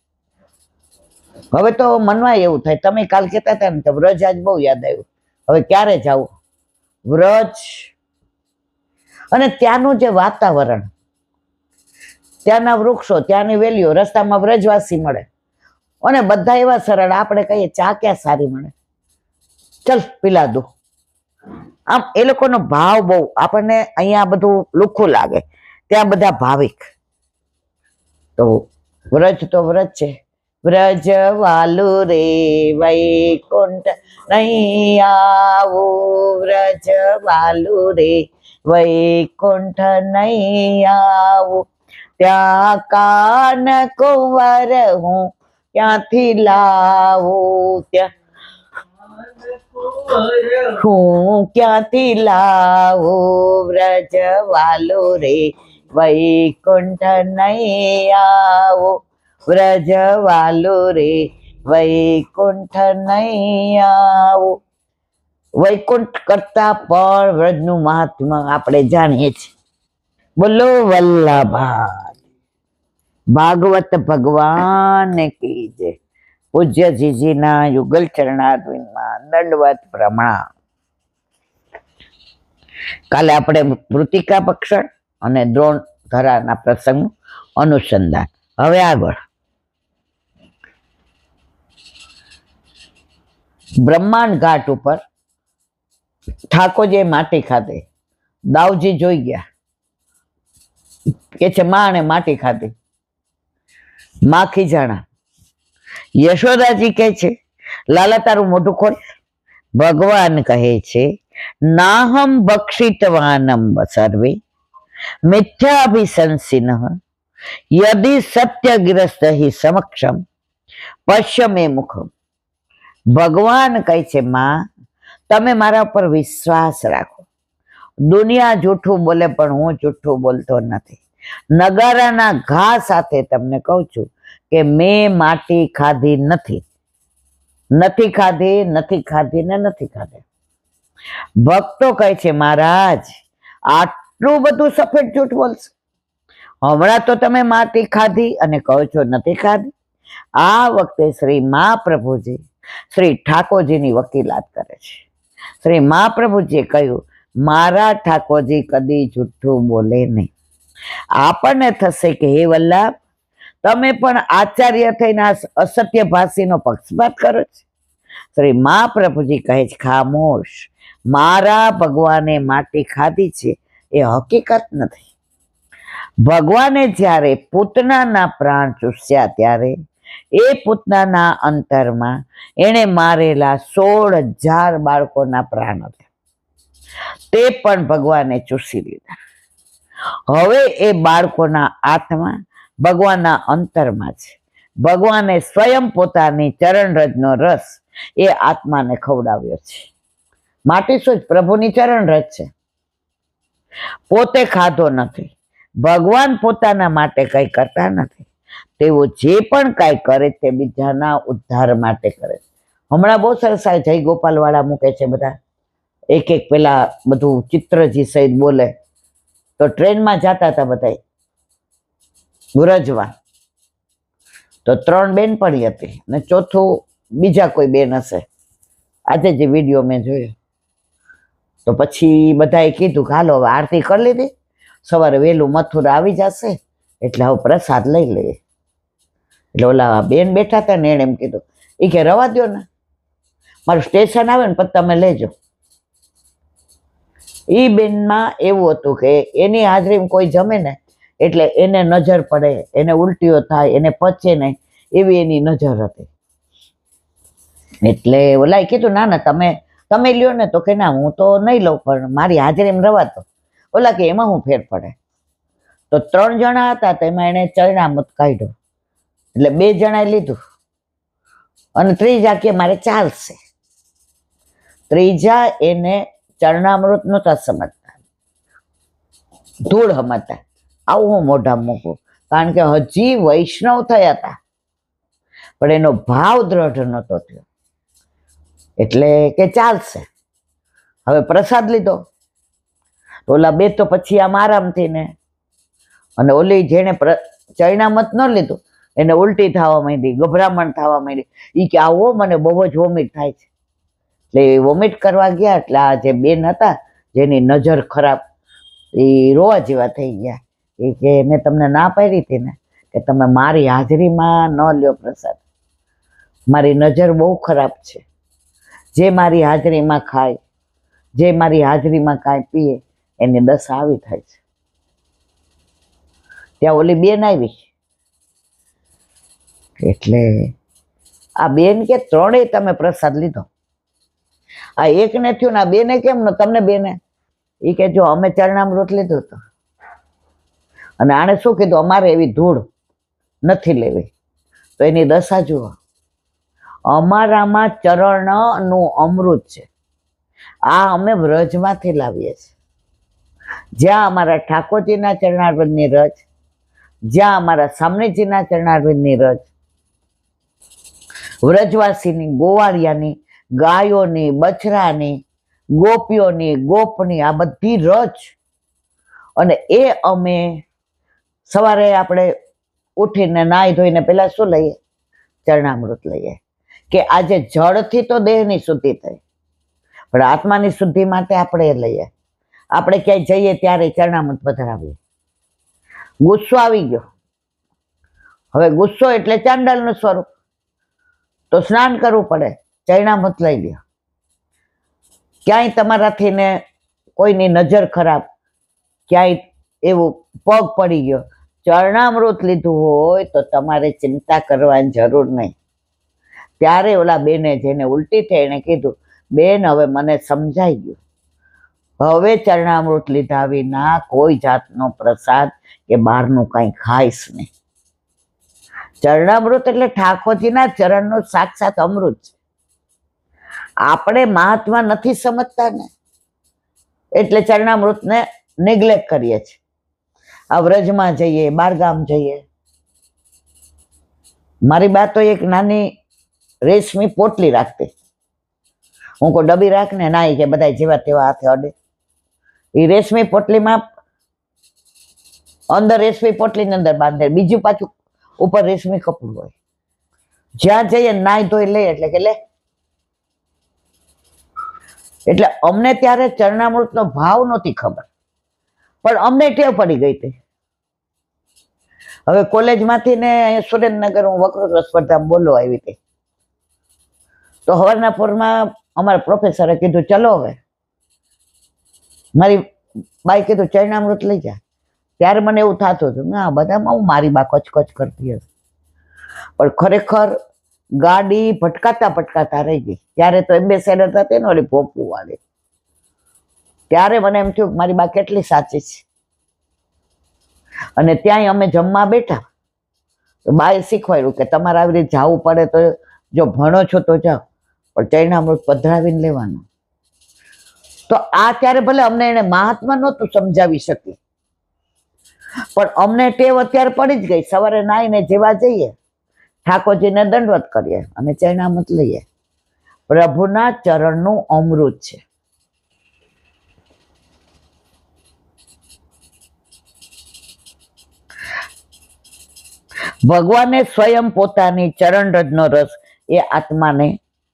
હવે તો મનમાં એવું થાય, તમે કાલ કહેતા હતા ને તો વ્રજ આજ બહુ યાદ આવ્યું. હવે ક્યારે જાવું વ્રજ? અને ત્યાંનું જે વાતાવરણ, ત્યાંના વૃક્ષો, ત્યાંની વેલીઓ, રસ્તામાં વ્રજવાસી મળે અને બધા એવા સરળ, આપણે કહીએ ચા ક્યાં સારી મળે, ચલ પીલા દો. આમ એ લોકોનો ભાવ બહુ, આપણને અહીંયા બધું લુખું લાગે, ત્યાં બધા ભાવિક. તો વ્રજ તો વ્રજ છે. વ્રજ વાલું રે વૈકુંઠ નહીં આવું, વ્રજ વાલું રે વૈકુંઠ નહીં આવું, ત્યાં કાન કુંવર હું ક્યાંથી લાવું, ત્યાં હું ક્યાંથી લાવું, વ્રજ વાલું રે વૈકુંઠ નહીં આવું, વ્રજ વાલું રે વૈકુંઠ નહીં આવું. વૈકુંઠ કરતા પણ વ્રજનું મહાત્મા આપણે જાણીએ છીએ. બોલો વલ્લભા ભાગવત ભગવાન કી જય. પૂજ્ય જીજીના યુગલ ચરણારવિંદમાં દંડવત પ્રણામ. કાલે આપણે મૃતિકા ભક્ષણ અને દ્રોણ ધરાના પ્રસંગનું અનુસંધાન. હવે આગળ બ્રહ્માંડ ઘાટ ઉપર ઠાકોરજીએ માટી ખાધી. દાઉજી જોઈ ગયા, કે છે માણે માટી ખાધી. માં ખીજાણા. યશોદાજી કહે છે લાલા તારું મોઢું ખોલ. ભગવાન કહે છે નાહમ ભક્ષિતવાનમ સર્વે મિથ્યાભિશંસિન યદિ સત્યગ્રસ્ત હિ સમક્ષમ પશ્ય મે મુખમ. ભગવાન કહે છે માં તમે મારા પર વિશ્વાસ રાખો. દુનિયા જૂઠું બોલે પણ હું જૂઠું બોલતો નથી. નગારાના ઘા સાથે તમને કહું છું કે મેં માટી ખાધી નથી, નથી ખાધી, નથી ખાધી ને નથી ખાધી. ભક્તો કહે છે મહારાજ આટલું બધું સફેદ જૂઠ બોલશે? હમણાં તો તમે માટી ખાધી અને કહો છો નથી ખાધી. આ વખતે શ્રી મહાપ્રભુજી શ્રી ઠાકોરજીની વકીલાત કરે છે. શ્રી મહાપ્રભુજીએ કહ્યું મારા ઠાકોરજી કદી જૂઠું બોલે નહીં. આપણને થશે કે હે વલ્લભ તમે પણ આચાર્ય થઈને અસત્ય ભાષીનો પક્ષપાત કરો છો. શ્રી મહાપ્રભુજી કહે છે ખામોશ, મારા ભગવાને માટી ખાધી છે એ હકીકત નથી. ભગવાને જ્યારે પૂતનાના પ્રાણ ચૂસ્યા ત્યારે એ પૂતનાના અંતરમાં એણે મારેલા 16,000 બાળકોના પ્રાણ હતા, તે પણ ભગવાને ચૂસી લીધા. હવે એ બાળકોના આત્મા ભગવાનના અંતરમાં છે. ભગવાને સ્વયં પોતાની ચરણરજનો રસ એ આત્માને ખવડાવ્યો છે. માટે શું જ પ્રભુની ચરણરજ છે, પોતે ખાધો નથી. ભગવાન પોતાના માટે કઈ કરતા નથી, તેઓ જે પણ કઈ કરે તે બીજાના ઉદ્ધાર માટે કરે. હમણાં બહુ સરસ જય ગોપાલ વાળા મૂકે છે, બધા એક એક પેલા બધું ચિત્રજી સહિત બોલે. તો ટ્રેનમાં જતા હતા બધા વ્રજમાં, તો 3 બેનપણી હતી અને ચોથું બીજા કોઈ બેન હશે. આજે જે વિડીયો મેં જોયો તો પછી બધાએ કીધું કે હાલો હવે આરતી કરી લીધી, સવારે વહેલું મથુરા આવી જશે એટલે હવે પ્રસાદ લઈ લઈએ. એટલે ઓલા બેન બેઠા હતા ને એને એમ કીધું, એ કે રવા દો ને, મારું સ્ટેશન આવે ને પછી તમે લેજો. એ બેનમાં એવું હતું કે એની હાજરીમાં કોઈ જમે ને એટલે એને નજર પડે, એને ઉલટીઓ થાય, એને પચે નહીં, એવી એની નજર હતી. એટલે ઓલાએ કીધું ના ના તમે લ્યો ને, તો કે ના હું તો નહીં લઉં પણ મારી હાજરીમાં રવા દો. ઓલા કે એમાં હું ફેર પડે. તો 3 જણા હતા તો એમાં એને ચરણામૃત કાઢ્યો એટલે 2 જણાએ લીધું અને ત્રીજા કે મારે ચાલશે. ત્રીજા એને ચરણામૃત નહોતા સમજતા, ધૂળ સમજતા. આવું હું મોઢા મૂકું, કારણ કે હજી વૈષ્ણવ થયા હતા પણ એનો ભાવ દ્રઢ નહોતો થયો. એટલે કે ચાલશે. હવે પ્રસાદ લીધો તો ઓલા બે તો પછી આમ આરામથી ને, અને ઓલી જેને ચરણામત ન લીધું એને ઉલટી થવા માંડી, ગભરામણ થવા માંડી. એ કે આવો મને બહુ જ વોમિટ થાય છે. એટલે વોમિટ કરવા ગયા એટલે આ જે બેન હતા જેની નજર ખરાબ, એ રોવા જેવા થઈ ગયા. એ કે મેં તમને ના પાડી હતી ને કે તમે મારી હાજરીમાં ન લ્યો પ્રસાદ. મારી નજર બહુ ખરાબ છે. જે મારી હાજરીમાં ખાય, જે મારી હાજરીમાં કાંઈ પીએ એની દશા આવી થાય છે. ત્યાં ઓલી બેન આવી. એટલે આ બેન કે ત્રણેય તમે પ્રસાદ લીધો. આ એકને થયું ને આ બેને કેમ ન તમને બેને? એ કે જો અમે ચરણામૃત લીધું હતું અને આણે શું કીધું અમારે એવી ધૂળ નથી લેવી. તો એની દશા જુઓ. અમારામાં ચરણનું અમૃત છે. આ અમે વ્રજમાંથી લાવીએ છીએ. જ્યાં અમારા ઠાકોરજીના ચરણારવિંદની રજ, જ્યાં અમારા સામનેજીના ચરણારવિંદની રજ, વ્રજવાસીની, ગોવાળિયાની, ગાયોની, બછરાની, ગોપીઓની, ગોપની, આ બધી રજ. અને એ અમે સવારે આપણે ઉઠીને નાહી ધોઈને પેલા શું લઈએ? ચરણામૃત લઈએ. કે આજે જળથી તો દેહની શુદ્ધિ થઈ, પણ આત્માની શુદ્ધિ માટે આપણે એ લઈએ. આપણે ક્યાંય જઈએ ત્યારે ચરણામૃત પધરાવીએ. ગુસ્સો આવી ગયો, હવે ગુસ્સો એટલે ચાંડાલનું સ્વરૂપ, તો સ્નાન કરવું પડે, ચરણામૃત લઈ લ્યો. ક્યાંય તમારાથી ને કોઈની નજર ખરાબ, ક્યાંય એવું પગ પડી ગયો, ચરણામૃત લીધું હોય તો તમારે ચિંતા કરવાની જરૂર નહીં. ત્યારે ઓલા બેને જેને ઉલટી થઈ એને કીધું, બેન હવે મને સમજાઈ ગયું, હવે ચરણામૃત લીધા વિના કોઈ જાતનો પ્રસાદ કે બહારનું કાંઈ ખાઈશ નહીં. ચરણામૃત એટલે ઠાકોરજીના ચરણનું સાક્ષાત અમૃત છે. આપણે મહાત્મા નથી સમજતા ને, એટલે ચરણામૃતને નેગ્લેક્ટ કરીએ છીએ. આ વ્રજમાં જઈએ, બારગામ જઈએ. મારી બા તો એક નાની રેશમી પોટલી રાખતી. હું કોઈ ડબ્બી રાખ ને ના, કે બધા જેવા તેવા હાથે અડે. એ રેશમી પોટલીમાં અંદર રેશમી પોટલીની અંદર બાંધે, બીજું પાછું ઉપર રેશમી કપડું હોય. જ્યાં જઈએ નાઈ ધોઈ લે, એટલે કે લે. એટલે અમને ત્યારે ચરણામૃતનો ભાવ નહોતી ખબર, પણ અમને ટેવ પડી ગઈ હતી. હવે કોલેજમાંથી ને સુરેન્દ્રનગર હું વક્તૃત્વ સ્પર્ધામાં બોલવા આવી હતી. તો હવારના પોરમાં અમારા પ્રોફેસરે કીધું ચલો હવે. મારી બાઈ કીધું ચરણામૃત લઈ જા. ત્યારે મને એવું થતું હતું ના બધામાં હું મારી બા કચકચ કરતી હતી, પણ ખરેખર ગાડી ભટકાતા ભટકાતા રહી ગઈ. ત્યારે તો એમ્બેસેડર હતી ને ઓલી ભોપુ વાળી, ત્યારે મને એમ થયું મારી બા કેટલી સાચી છે. અને ત્યાંય અમે જમવા બેઠા તો બાએ શીખવાડ્યું કે તમારે આવી રીતે જવું પડે તો જો ભણો છો તો જાઓ, પણ ચરણામૃત પધરાવીને લેવાનું. તો આ ત્યારે ભલે અમને એને મહાત્મા નહોતું સમજાવી શકી, પણ અમને ટેવ અત્યારે પડી જ ગઈ. સવારે નાહીને જેવા જઈએ, ઠાકોરજીને દંડવત કરીએ અને ચરણામૃત લઈએ. પ્રભુના ચરણનું અમૃત છે. ભગવાને સ્વયં પોતાની ચરણ રજનો રસ એ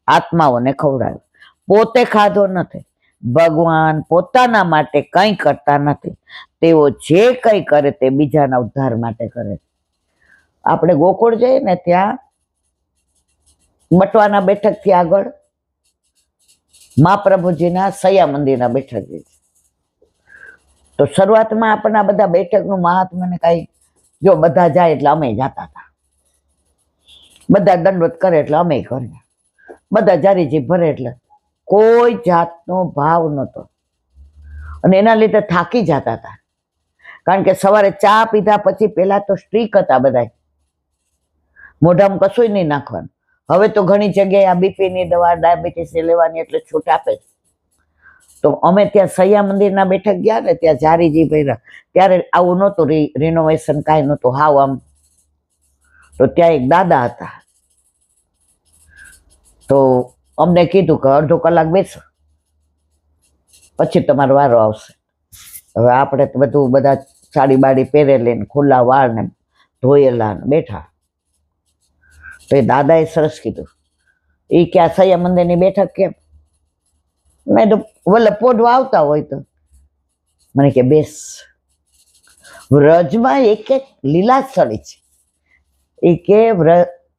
આત્માઓને ખવડાવ્યો. પોતે ખાધો નથી. ભગવાન પોતાના માટે કંઈ કરતા નથી. તેઓ જે કંઈ કરે તે બીજાના ઉદ્ધાર માટે કરે. આપણે ગોકુળ જઈએ ને ત્યાં બટવાના બેઠકથી આગળ મહાપ્રભુજીના સૈયા મંદિરના બેઠક છે. તો શરૂઆતમાં આપણને બધા બેઠકનું મહાત્માને કાંઈ, જો બધા જાય એટલે અમે જતા હતા, બધા દંડવત કરે એટલે અમે કરીએ, બધા જારીજી ભરે એટલે કોઈ જાતનો ભાવ નહોતો. અને એના લીધે થાકી જતા હતા, કારણ કે સવારે ચા પીધા પછી પેલા તો સ્ટ્રીક હતા બધા, મોઢામાં કશું નહીં નાખવાનું. હવે તો ઘણી જગ્યાએ આ બીપીની દવા, ડાયાબિટીસની લેવાની એટલે છૂટ આપે છે. તો અમે ત્યાં સૈયા મંદિરના બેઠક ગયા ને, ત્યાં જારીજી ભર્યા, ત્યારે આવું નહોતું, રિનોવેશન કાંઈ નહોતું હાવ આમ. તો ત્યાં એક દાદા હતા, તો અમને કીધું કે અડધો કલાક બેસો પછી તમારો વારો આવશે. હવે આપણે તો બધું બધા સાડી બાડી પહેરેલી ને ખુલ્લા વાળ ને ધોયેલા ને બેઠા. તો એ દાદાએ સરસ કીધું, એ કે આ સૈયા મંદિરની બેઠક કેમ? મેં તો વલ્લભ પોઢવા આવતા હોય તો. મને કે બેસ, વ્રજમાં એક એક લીલાસ્થળી છે. એ કે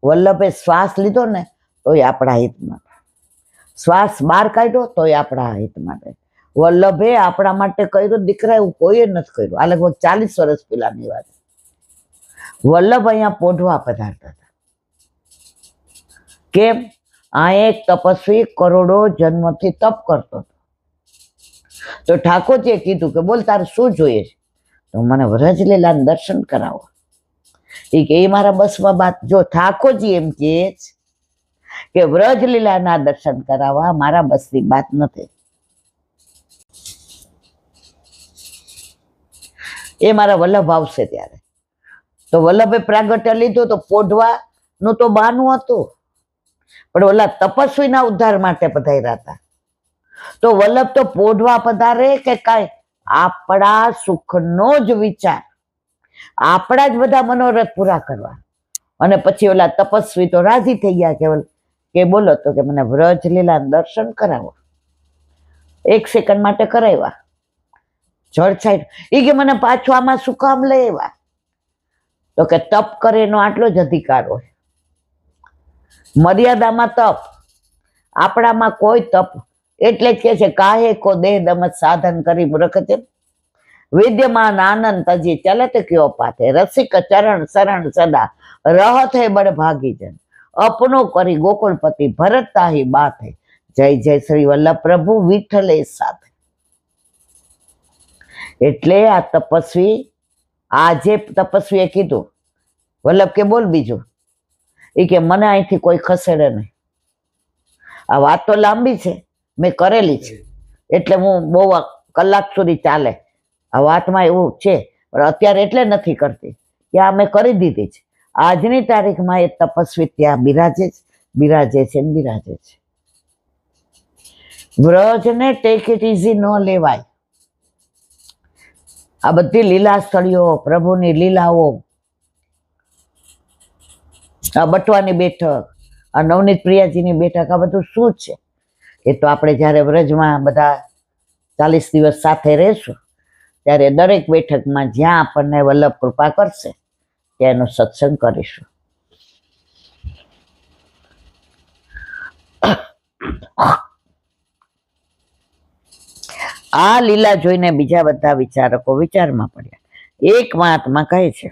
વલ્લભે શ્વાસ લીધો ને તો એ આપણા હિત માટે, શ્વાસ બહાર કાઢ્યો તો એ આપણા હિત માટે. વલ્લભે આપણા માટે કર્યું દીકરા, એવું કોઈએ નથી કર્યું. આ લગભગ 40 વર્ષ પહેલાની વાત. વલ્લભ અહીંયા પોઢવા પધારતા હતા. કેમ? આ એક તપસ્વી કરોડો જન્મથી તપ કરતો હતો. તો ઠાકોરજીએ કીધું કે બોલ તારે શું જોઈએ છે? તો મને વ્રજલીલાના દર્શન કરાવો. એ કે એ મારા બસમાં વાત. જો ઠાકોરજી એમ કહે કે વ્રજલીલાના દર્શન કરાવવા મારા બસની વાત નથી. એ મારા વલ્લભ આવશે ત્યારે. તો વલ્લભે પ્રાગટ્ય લીધું તો પોઢવાનું તો બાનું હતું, પણ ઓલા તપસ્વીના ઉદ્ધાર માટે પધાર્યા હતા. તો વલ્લભ તો પોઢવા પધારે કે કાંઈ, આપણા સુખનો જ વિચાર, આપણા જ બધા મનોરથ પૂરા કરવા. અને પછી ઓલા તપસ્વી તો રાજી થઈ ગયા કે બોલો તો કે મને વ્રજલીલા દર્શન કરાવો. 1 સેકન્ડ માટે કરાવ્યા, જળછાઈ. એ કે મને પાછું આમાં શું કામ લઈ આવ્યા? તો કે તપ કરે એનો આટલો જ અધિકાર હોય, મર્યાદામાં તપ. આપણામાં કોઈ તપ, એટલે જ કે છે કાહે કો દેહ દમત સાધન કરી મૂર્ખતે વિદ્યમાન આનંદ તજી ચલત ક્યો પાથે રસિક ચરણ શરણ સદા રહત હે બડ ભાગી જન અપનો કરી ગોકુળપતિ ભરત તાહી બાત હે જય જય શ્રી વલ્લભ પ્રભુ વિઠ્ઠલે સાથે. એટલે આ તપસ્વી, આ જે તપસ્વીએ કીધું, વલ્લભ કે બોલ બીજું. એ કે મને અહીંથી કોઈ ખસેડે નહીં. આ વાત તો લાંબી છે, મેં કરેલી છે, એટલે હું બહુ કલાક સુધી ચાલે. આ વાતમાં એવું છે, પણ અત્યારે એટલે નથી કરતી કે આ મેં કરી દીધી છે. આજની તારીખમાં એ તપસ્વી ત્યાં બિરાજે છે ને બિરાજે છે. વ્રજને ટેક ઇટ ઇઝી ન લેવાય. આ બધી લીલા સ્થળીઓ, પ્રભુની લીલાઓ, આ બટવાની બેઠક, આ નવનીત પ્રિયાજીની બેઠક, આ બધું શું છે? એ તો આપણે જ્યારે વ્રજમાં બધા 40 દિવસ સાથે રહેશું ત્યારે દરેક બેઠકમાં જ્યાં આપણને વલ્લભ કૃપા કરશે ત્યાં એનો સત્સંગ કરીશું. આ લીલા જોઈને બીજા બધા વિચારકો વિચારમાં પડ્યા. એક મહાત્મા કહે છે,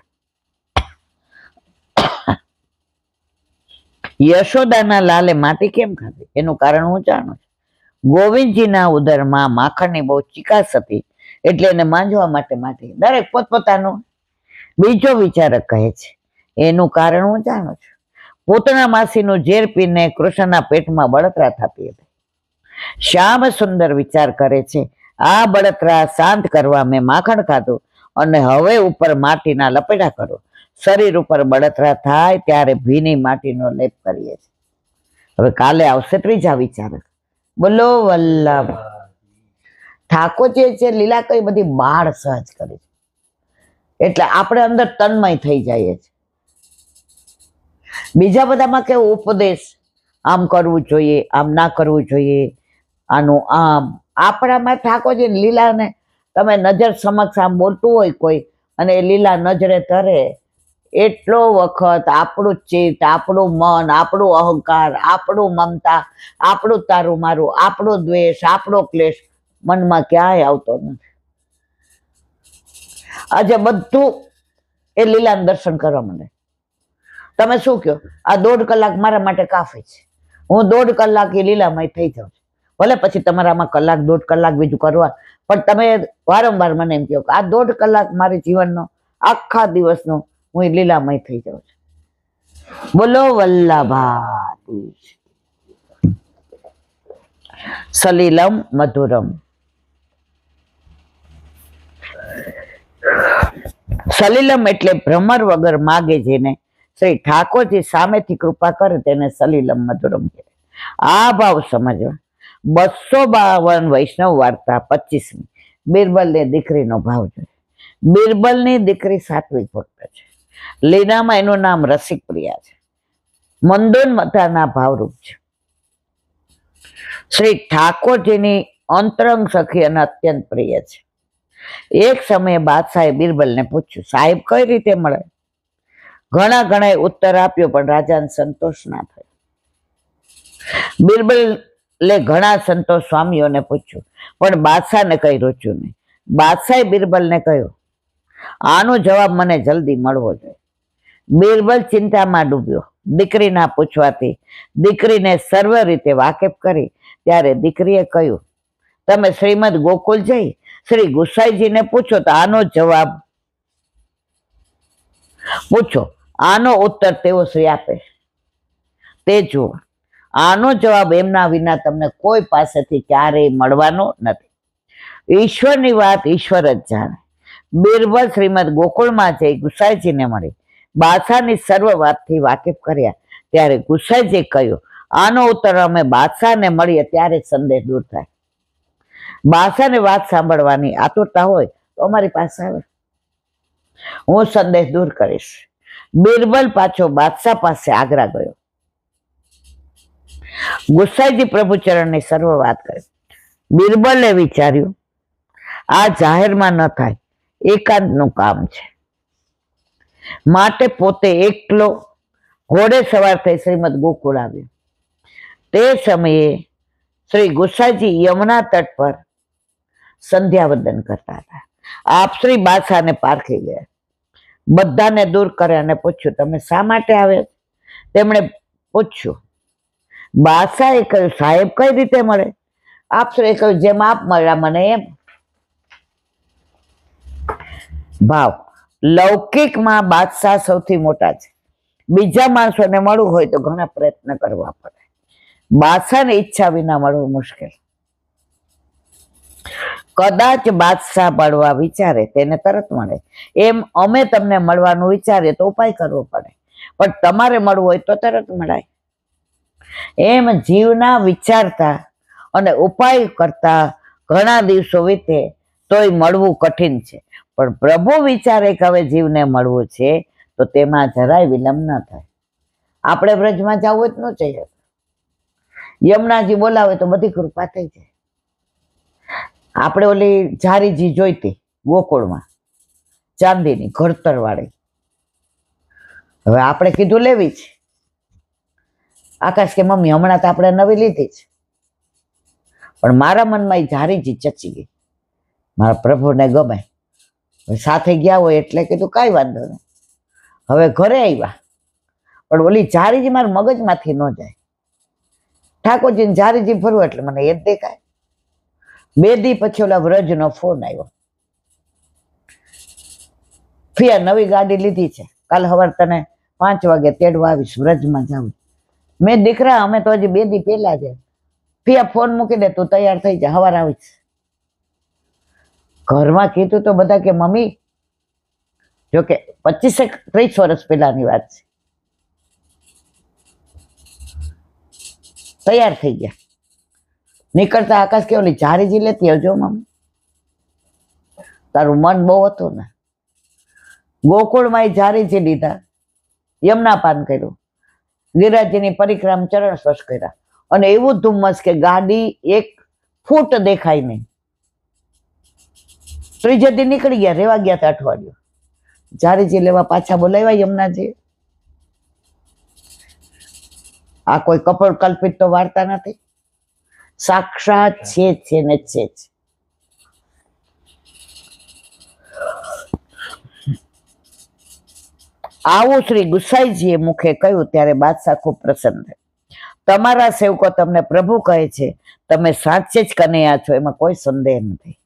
યશોદાના લાલે માટી કેમ ખાધી? એનું કારણ હું જાણું છું. ગોવિંદજીના ઉદરમાં માખણની બહુ ચિકાસ હતી, એટલે એને માંજવા માટે માટી. દરેક પોતપોતાનું. બીજો વિચારક કહે છે, એનું કારણ હું જાણું છું. પૂતના માસીનું ઝેર પીને કૃષ્ણના પેટમાં બળતરા થતી હતી. શ્યામ સુંદર વિચાર કરે છે, આ બળતરા શાંત કરવા મેં માખણ ખાધું અને હવે ઉપર માટીના લપેટા કરો. શરીર ઉપર બળતરા થાય ત્યારે ભીની માટીનો લેપ કરીએ છીએ. હવે કાલે આવશે ત્રીજા વિચારક. બોલો વલ્લભ. ઠાકોરજી છે લીલા કઈ બધી બાળ સહજ કરી છે, એટલે આપણે અંદર તન્મય થઈ જઈએ છીએ. બીજા બધામાં કેવું ઉપદેશ, આમ કરવું જોઈએ, આમ ના કરવું જોઈએ, આનું આમ. આપણામાં ઠાકોરજી લીલાને તમે નજર સમક્ષ આમ બોલતું હોય કોઈ અને એ લીલા નજરે ધરે, એટલો વખત આપણું ચિત્ત, આપણું મન, આપણું અહંકાર, આપણું મમતા, આપણું તારું મારું, આપણો દ્વેષ, આપણો ક્લેશ મનમાં ક્યાંય આવતો નથી. આજે બધું એ લીલાનું દર્શન કરવા મને. તમે શું કહો? આ 1.5 કલાક મારા માટે કાફી છે. હું 1.5 કલાક એ લીલામય થઈ જાઉં છું. ભલે પછી તમારામાં કલાક 1.5 કલાક બીજું કરવા, પણ તમે વારંવાર મને એમ કહો કે આ 1.5 કલાક મારી જીવનનો, આખા દિવસનો હું એ લીલામય થઈ જાઉં છું. બોલો વલ્લભા. સલીલમ મધુરમ. સલીલમ એટલે ભ્રમર વગર માગે જેને શ્રી ઠાકોરજી સામેથી કૃપા કરે તેને સલીલમ મધુરમ કહેવાય. આ ભાવ સમજવા. 252 વૈષ્ણવ વાર્તા 25મી. બિરબલની દીકરીનો ભાવ જોઈએ. બિરબલની દીકરી સાત્વિક ભક્ત છે. લીનામાં એનું નામ રસિક પ્રિયા છે. મંદોન્મથાના ભાવરૂપ છે. શ્રી ઠાકોરજીની અંતરંગ સખી અને અત્યંત પ્રિય છે. એક સમયે બાદશાહે બિરબલને પૂછ્યું, સાહેબ કઈ રીતે મળે? ઘણા ઉત્તર આપ્યો, પણ રાજાને સંતોષ ના થયો. બિરબલે ઘણા સંતો સ્વામીઓને પૂછ્યું, પણ બાદશાહને કઈ રૂચ્યું નહીં. બાદશાહે બિરબલને કહ્યું, આનો જવાબ મને જલ્દી મળવો જોઈએ. બિરબલ ચિંતામાં ડૂબ્યો. દીકરીના પૂછવાથી દીકરીને સર્વ રીતે વાકેફ કરી. ત્યારે દીકરીએ કહ્યું, તમે શ્રીમદ ગોકુલ જઈ શ્રી ગુસાઈજીને પૂછો તો આનો જવાબ પૂછો, આનો ઉત્તર તેઓ શ્રી આપે તે જુઓ. આનો જવાબ એમના વિના તમને કોઈ પાસેથી ક્યારેય મળવાનો નથી. ઈશ્વરની વાત ઈશ્વર જ જાણે. બિરબલ શ્રીમદ ગોકુળમાં જઈ ગુસાઈજીને મળી બાદશાહની સર્વ વાતથી વાકેફ કર્યા. ત્યારે ગુસાઈજી કહ્યું, આનો ઉત્તર અમે બાદશાહને મળીએ ત્યારે સંદેહ દૂર થાય. બાદશાહને વાત સાંભળવાની આતુરતા હોય તો અમારી પાસે આવે, હું સંદેહ દૂર કરીશ. બિરબલ પાછો બાદશાહ પાસે આગ્રા ગયો. ગુસાઈજી પ્રભુચરણની સર્વ વાત કરી. બિરબલે વિચાર્યું, આ જાહેરમાં ન થાય, એકાંતનું કામ છે. માટે પોતે એકલો ઘોડે સવાર થઈ શ્રીમદ ગોકુળ આવ્યો. તે સમયે શ્રી ગુસાઈજી યમુના તટ પર સંધ્યાવંદન કરતા હતા. આપ શ્રી બાદશાહને પારખી ગયા. બધાને દૂર કર્યા અને પૂછ્યું, તમે શા માટે આવે? તેમણે પૂછ્યું. બાદશાહે કહ્યું, સાહેબ કઈ રીતે મળે? આપ શ્રીએ કહ્યું, જેમ આપ મળ્યા મને એમ. ભાવ. લૌકિકમાં બાદશાહ સૌથી મોટા છે. બીજા માણસોને મળવું હોય તો ઘણા પ્રયત્ન કરવા પડે. બાદશાહની ઈચ્છા વિના મળવું મુશ્કેલ. કદાચ બાદશાહ મળવા વિચારે તેને તરત મળે. એમ અમે તમને મળવાનું વિચારીએ તો ઉપાય કરવો પડે, પણ તમારે મળવું હોય તો તરત મળાય. એમ જીવના વિચારતા અને ઉપાય કરતા ઘણા દિવસો વીતે તોય મળવું કઠિન છે. પણ પ્રભુ વિચારે કે હવે જીવને મળવું છે તો તેમાં જરાય વિલંબ ન થાય. આપણે વ્રજમાં જવું જ ન જોઈએ. યમુનાજી બોલાવે તો બધી કૃપા થઈ જાય. આપણે ઓલી જારીજી જોઈતી ગોકુળમાં, ચાંદીની ઘડતર વાળી, હવે આપણે કીધું લેવી છે. આકાશ કે મમ્મી હમણાં તો આપણે નવી લીધી છે, પણ મારા મનમાં એ જારીજી ચચી ગઈ. મારા પ્રભુને ગમે. સાથે ગયા હોય એટલે કીધું કાંઈ વાંધો નહીં. હવે ઘરે આવ્યા, પણ ઓલી જારીજી મારા મગજમાંથી ન જાય. ઠાકોરજીને જારીજી ફરવું એટલે મને એ જ દેખાય. 2 દી પછી ઓલા વ્રજનો ફોન આવ્યો, ફિયા નવી ગાડી લીધી છે, કાલ સવાર તને 5 વાગે તેડવા આવીશ, વ્રજમાં જાઉં. મેં દીકરા અમે તો હજી 2 દી પહેલા છે. ફિયા ફોન મૂકી દે, તું તૈયાર થઈ જા, સવાર આવીશ. ઘરમાં કીધું તો બધા કે મમ્મી, જોકે 25-30 વર્ષ પહેલાની વાત છે, તૈયાર થઈ ગયા. નીકળતા આકાશ કે ઓલી જારીજી લેતી આવજો મમ્મી. તારું મન બહુ હતું ને. ગોકુળમાં એ જારીજી લીધા, યમુના પાન કર્યું, ગિરિરાજજીની પરિક્રમા ચરણ સ્પર્શ કર્યા, અને એવું ધુમ્મસ કે ગાડી 1 ફૂટ દેખાય નહીં. ત્રીજે દી નીકળી ગયા, રેવા ગયા હતા અઠવાડિયું. જારીજી લેવા પાછા બોલાવ્યા યમુનાજી. આ કોઈ કપોળ કલ્પિત તો વાર્તા નથી, સાક્ષાત છે ને છે જ. આવું શ્રી ગુસાઈજીએ મુખે કહ્યું ત્યારે બાદશાહ ખૂબ પ્રસન્ન થયા. તમારા સેવકો તમને પ્રભુ કહે છે, તમે સાચે જ કનૈયા છો, એમાં કોઈ સંદેહ નથી.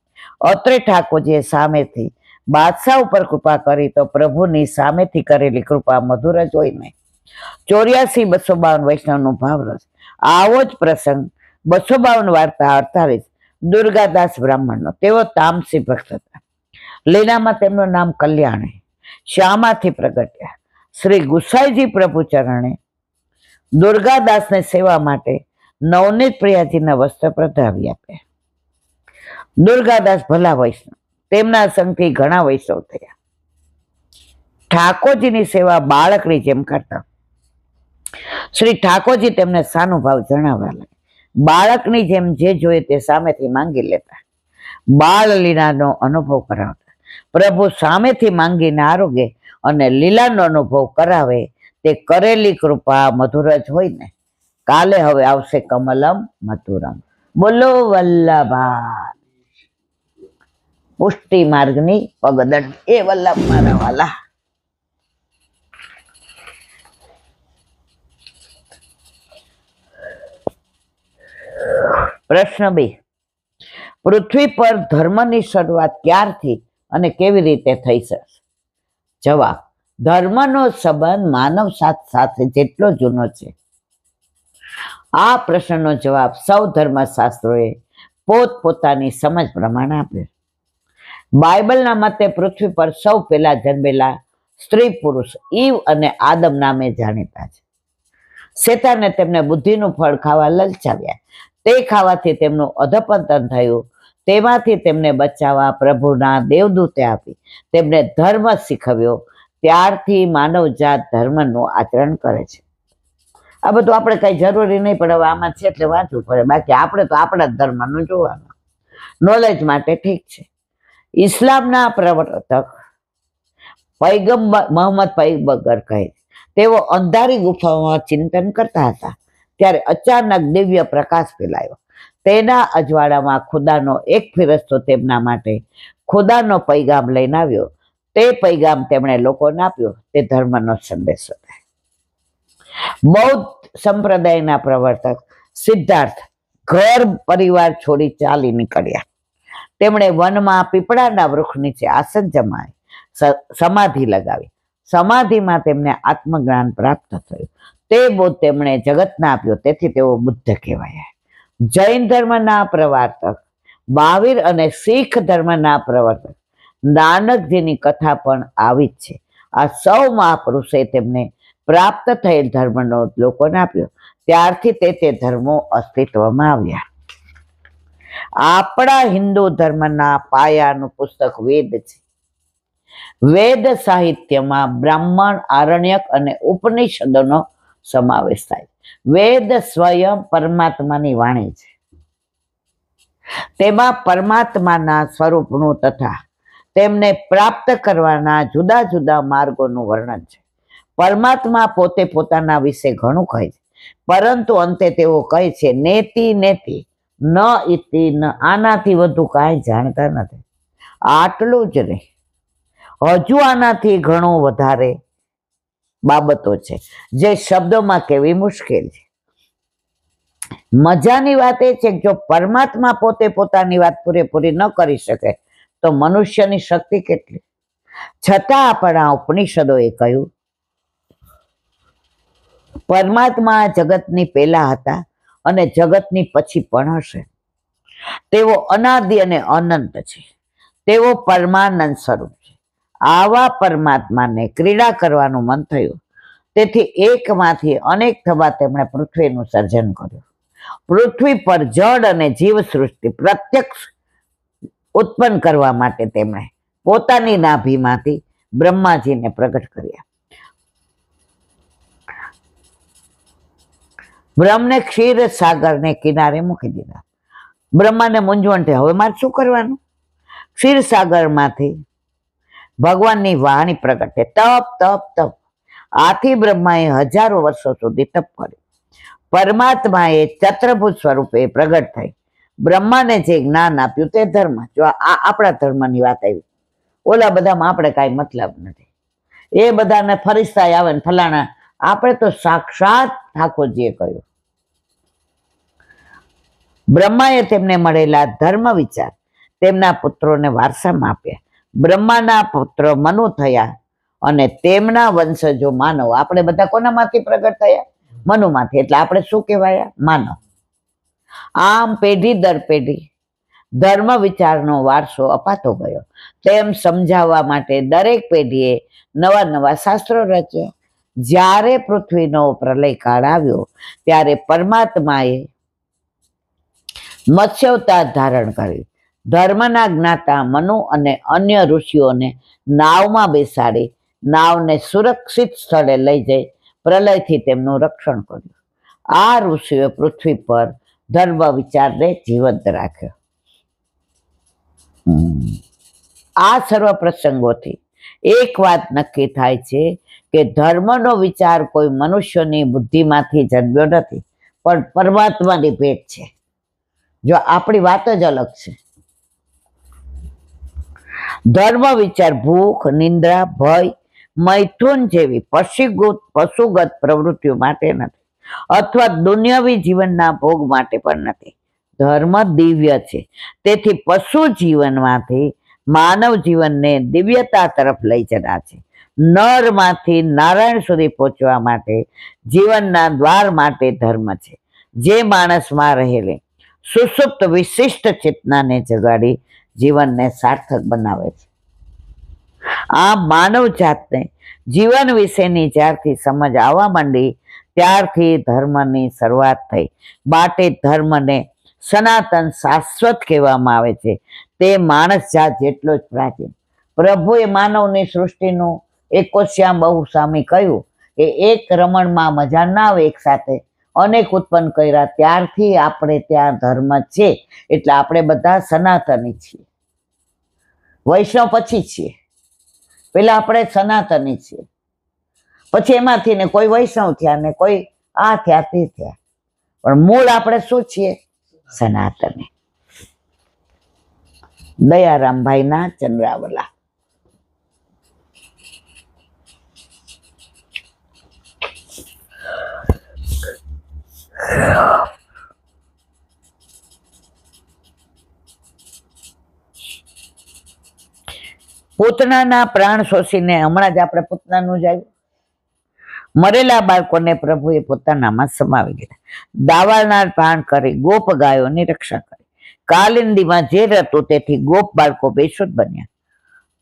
અત્રે ઠાકોરજીએ સામેથી બાદશાહ ઉપર કૃપા કરી તો પ્રભુની સામેથી કરેલી કૃપા મધુર જ હોય ને. 84-252 વૈષ્ણવનો ભાવરસ. આવો જ પ્રસંગ 252 વાર્તા 48 દુર્ગાદાસ બ્રાહ્મણનો. તેઓ તામસી ભક્ત હતા. લીલામાં તેમનું નામ કલ્યાણી. શ્યામાંથી પ્રગટ્યા શ્રી ગુસાઈજી પ્રભુ ચરણે દુર્ગાદાસને સેવા માટે નવનીત પ્રિયાજીના વસ્ત્ર પ્રધાવી આપ્યા. દુર્ગાદાસ ભલા વૈષ્ણવ, તેમના સંગથી ઘણા વૈષ્ણવ થયા. ઠાકોરજીની સેવા બાળકની જેમ કરતા. શ્રી ઠાકોરજી તેમને સાનુભાવ જણાવવા લાગ્યા. બાળકની જેમ જે જોઈએ તે સામેથી માંગી લેતા. બાળ લીલાનો અનુભવ કરાવતા. પ્રભુ સામેથી માંગીને આરોગે અને લીલાનો અનુભવ કરાવે તે કરેલી કૃપા મધુર જ હોય ને. કાલે હવે આવશે કમલમ મધુરમ. બોલો વલ્લભા પુષ્ટિ માર્ગની પગદંડ એ વલ્લભ મારા વાલા. પ્રશ્ન 2. પૃથ્વી પર ધર્મની શરૂઆત ક્યારથી અને કેવી રીતે થઈ છે? જવાબ: ધર્મનો સંબંધ માનવ સાથે જેટલો જૂનો છે. આ પ્રશ્નનો જવાબ સૌ ધર્મશાસ્ત્રોએ પોતપોતાની સમજ પ્રમાણે આપ્યો. બાઇબલના મતે પૃથ્વી પર સૌ પહેલા જન્મેલા સ્ત્રી પુરુષ ઈવ અને આદમ નામે જાણીતા છે. શેતાને તેમને બુદ્ધિનું ફળ ખાવા લલચાવ્યા. તે ખાવાથી તેમનું અધપતન થયું. તેમાંથી તેમને બચાવવા પ્રભુના દેવદૂતે આપી તેમને ધર્મ શીખવ્યો. ત્યારથી માનવજાત ધર્મનું આચરણ કરે છે. આ બધું આપણે કઈ જરૂરી નહીં, પણ હવે આમાં છે એટલે વાંચવું પડે. બાકી આપણે તો આપણા જ ધર્મનું જોવાનું. નોલેજ માટે ઠીક છે. ઇસ્લામના પ્રવર્તક પૈગંબર મોહમ્મદ પૈગંબર કહે તેઓ અંધારી ગુફામાં ચિંતન કરતા હતા. ત્યારે અચાનક દિવ્ય પ્રકાશ ફેલાયો. તેના અજવાળામાં ખુદાનો એક ફિરસ્તો તેમના માટે ખુદાનો પૈગામ લઈને આવ્યો. તે પૈગામ તેમણે લોકોને આપ્યો. તે ધર્મનો સંદેશો હતો. બૌદ્ધ સંપ્રદાયના પ્રવર્તક સિદ્ધાર્થ ઘર પરિવાર છોડી ચાલી નીકળ્યા. તેમણે વનમાં પીપળાના વૃક્ષ નીચે આસન જમાવી સમાધિ લગાવી. સમાધિમાં તેમને આત્મજ્ઞાન પ્રાપ્ત થયું. તે બોધ તેમણે જગતને આપ્યો. તેથી તેઓ બુદ્ધ કહેવાયા. જૈન ધર્મના પ્રવર્તક મહાવીર અને શીખ ધર્મના પ્રવર્તક નાનકજીની કથા પણ આવી જ છે. આ સૌ મહાપુરુષે તેમને પ્રાપ્ત થયેલ ધર્મનો લોકોને આપ્યો. ત્યારથી તે ધર્મો અસ્તિત્વમાં આવ્યા. આપણા હિન્દુ ધર્મના પાયાનું પુસ્તક વેદ છે. વેદ સાહિત્યમાં બ્રાહ્મણ, આરણ્યક અને ઉપનિષદોનો સમાવેશ થાય. વેદ સ્વયં પરમાત્માની વાણી છે. તેમાં પરમાત્માના સ્વરૂપનું તથા તેમને પ્રાપ્ત કરવાના જુદા જુદા માર્ગોનું વર્ણન છે. પરમાત્મા પોતે પોતાના વિશે ઘણું કહે છે, પરંતુ અંતે તેઓ કહે છે નેતિ નેતિ ન ઇતિ ન. આનાથી વધુ કાંઈ જાણતા નથી. આટલું જ નહીં, હજુ આનાથી ઘણું વધારે બાબતો છે જે શબ્દોમાં કહેવી મુશ્કેલ છે. મજાની વાત એ છે કે જો પરમાત્મા પોતે પોતાની વાત પૂરેપૂરી ન કરી શકે તો મનુષ્યની શક્તિ કેટલી. છતાં આપણા ઉપનિષદોએ કહ્યું પરમાત્મા જગતની પહેલા હતા અને જગતની પછી પણ હશે. તેઓ અનાદિ અને અનંત છે. તેઓ પરમાનંદ સ્વરૂપ છે. આવા પરમાત્માને ક્રીડા કરવાનું મન થયું. તેથી એકમાંથી અનેક થવા તેમણે પૃથ્વીનું સર્જન કર્યું. પૃથ્વી પર જળ અને જીવ સૃષ્ટિ પ્રત્યક્ષ ઉત્પન્ન કરવા માટે તેમણે પોતાની નાભીમાંથી બ્રહ્માજીને પ્રગટ કર્યા. બ્રહ્મને ક્ષીર સાગરને કિનારે મૂકી દીધા. બ્રહ્માને મૂંઝવણ થઈ, હવે મારે શું કરવાનું? ક્ષીર સાગરમાંથી ભગવાનની વાણી પ્રગટ થઈ. તપ તપ તપ. આથી બ્રહ્માએ હજારો વર્ષો સુધી તપ કર્યું. પરમાત્માએ ચતુર્ભુજ સ્વરૂપે પ્રગટ થઈ બ્રહ્માને જે જ્ઞાન આપ્યું તે ધર્મ. જો આ આપણા ધર્મની વાત આવી, ઓલા બધામાં આપણે કાંઈ મતલબ નથી. એ બધાને ફરિશ્તા આવે ને ફલાણા. આપણે તો સાક્ષાત ઠાકોરજીએ કહ્યું. બ્રહ્માએ તેમને મળેલા ધર્મ વિચાર તેમના પુત્રોને વારસામાં આપ્યા. બ્રહ્માના પુત્ર મનુ થયા અને તેમના વંશજો માનવ. આપણે બધા કોનામાંથી પ્રગટ થયા? મનુમાંથી. એટલે આપણે શું કહેવાયા? માનવ. આમ પેઢી દર પેઢી ધર્મ વિચારનો વારસો અપાતો ગયો. તેમ સમજાવવા માટે દરેક પેઢીએ નવા નવા શાસ્ત્રો રચ્યા. જ્યારે પૃથ્વીનો પ્રલય કાળ આવ્યો ત્યારે પરમાત્માએ મત્સ્યાવતાર ધારણ કર્યું. ધર્મના જ્ઞાતા મનુ અને અન્ય ઋષિઓને નાવમાં બેસાડી નાવને સુરક્ષિત સ્થળે લઈ જઈ પ્રલયથી તેમનું રક્ષણ કર્યું. આ ઋષિઓએ પૃથ્વી પર ધર્મ વિચારને જીવંત રાખ્યો. આ સર્વ પ્રસંગોથી એક વાત નક્કી થાય છે કે ધર્મનો વિચાર કોઈ મનુષ્યની બુદ્ધિમાંથી જન્મ્યો નથી, પણ પરમાત્માની ભેટ છે. જો આપણી વાત જ અલગ છે. ધર્મ વિચાર ભૂખ, નિંદ્રા, ભય, મૈથુન જેવી પશુગત પ્રવૃત્તિઓ માટે નથી, અથવા દુનિયાવી જીવનના ભોગ માટે પણ નથી. ધર્મ દિવ્ય છે, તેથી પશુ જીવનમાંથી માનવ જીવનને દિવ્યતા તરફ લઈ જનાર છે. નરમાંથી નારાયણ સુધી પહોંચવા માટે જીવનના દ્વાર માટે ધર્મ છે, જે માણસમાં રહેલી સુષુપ્ત વિશિષ્ટ ચેતનાને જગાડી જીવનને સાર્થક બનાવે છે. આ માનવ જાતને જીવન વિશેની જ્યારથી સમજ આવવા માંડી ત્યારથી ધર્મની શરૂઆત થઈ. માટે ધર્મને સનાતન શાશ્વત કહેવામાં આવે છે. તે માણસ જાત જેટલો જ પ્રાચીન. પ્રભુએ માનવની સૃષ્ટિનું એકોશ્યામ બહુસામી કહ્યું કે એક રમણમાં મજા ના આવે, એક સાથે અનેક ઉત્પન્ન કર્યા. ત્યારથી આપણે ત્યાં ધર્મ છે, એટલે આપણે બધા સનાતની છીએ. વૈષ્ણવ પછી છીએ, પેલા આપણે સનાતની છીએ, પછી એમાંથી ને કોઈ વૈષ્ણવ થયા ને કોઈ આ થયા તે થયા, પણ મૂળ આપણે શું છીએ? સનાતની. દયારામભાઈના ચંદ્રાવલા. પૂતનાના પ્રાણ શોષીને હમણાં જ આપણે પૂતનાનું જ આવ્યું. મરેલા બાળકોને પ્રભુએ પોતાનામાં સમાવી લીધા. દાવાળનાર પ્રાણ કરી ગોપ ગાયોની રક્ષા કરી. કાલિંદીમાં ઝેર હતું, તેથી ગોપ બાળકો બેશુદ્ધ બન્યા.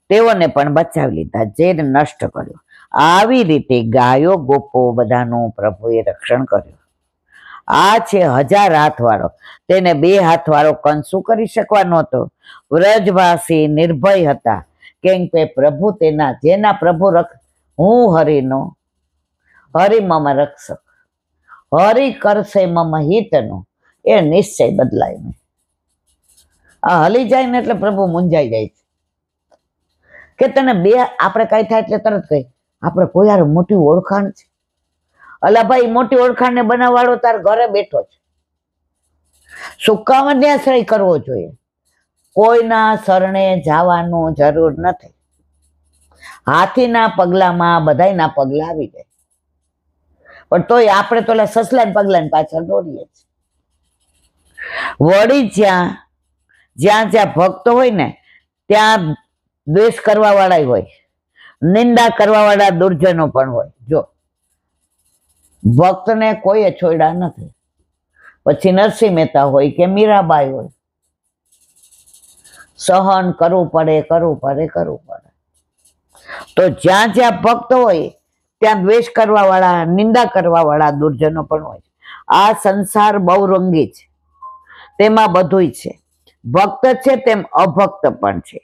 તેઓને પણ બચાવી લીધા, ઝેર નષ્ટ કર્યો. આવી રીતે ગાયો ગોપો બધાનું પ્રભુએ રક્ષણ કર્યું. આ છે 1000 હાથ વાળો. તેને 2 હાથ વાળો કંસ શું કરી શકવાનો હતો? વ્રજવાસી નિર્ભય હતા, કેમ કે પ્રભુ જેના પ્રભુ હું હરિનો, હરિ મમ રક્ષક, હરિ કરશે મમ હિતનો, એ નિશ્ચય બદલાય નહીં. આ હલી જાય ને એટલે પ્રભુ મૂંઝાઈ જાય છે કે તને આપણે કઈ થાય એટલે તરત કઈ આપણે કોઈ યાર મોટી ઓળખાણ છે. અલા ભાઈ, મોટી ઓળખાણને બનાવવાળો તાર ઘરે બેઠો છે. શું કામ અન્યાશ્રય કરવો જોઈએ? કોઈના શરણે જવાનું જરૂર નથી. હાથીના પગલામાં બધાયના પગલા આવી જાય, પણ તોય આપણે તો સસલા પગલા પાછળ દોડીએ છીએ. વળી જ્યાં જ્યાં ભક્તો હોય ને ત્યાં દ્વેષ કરવા વાળા હોય, નિંદા કરવા વાળા દુર્જનો પણ હોય. જો ભક્તને કોઈ છોડ્યા નથી, પછી નરસિંહ મહેતા હોય કે મીરાબાઈ હોય, સહન કરવું પડે. તો જ્યાં જ્યાં ભક્ત હોય ત્યાં દ્વેષ કરવા વાળા, નિંદા કરવા વાળા દુર્જનો પણ હોય. આ સંસાર બહુ રંગી છે, તેમાં બધુંય છે. ભક્ત છે તેમ અભક્ત પણ છે,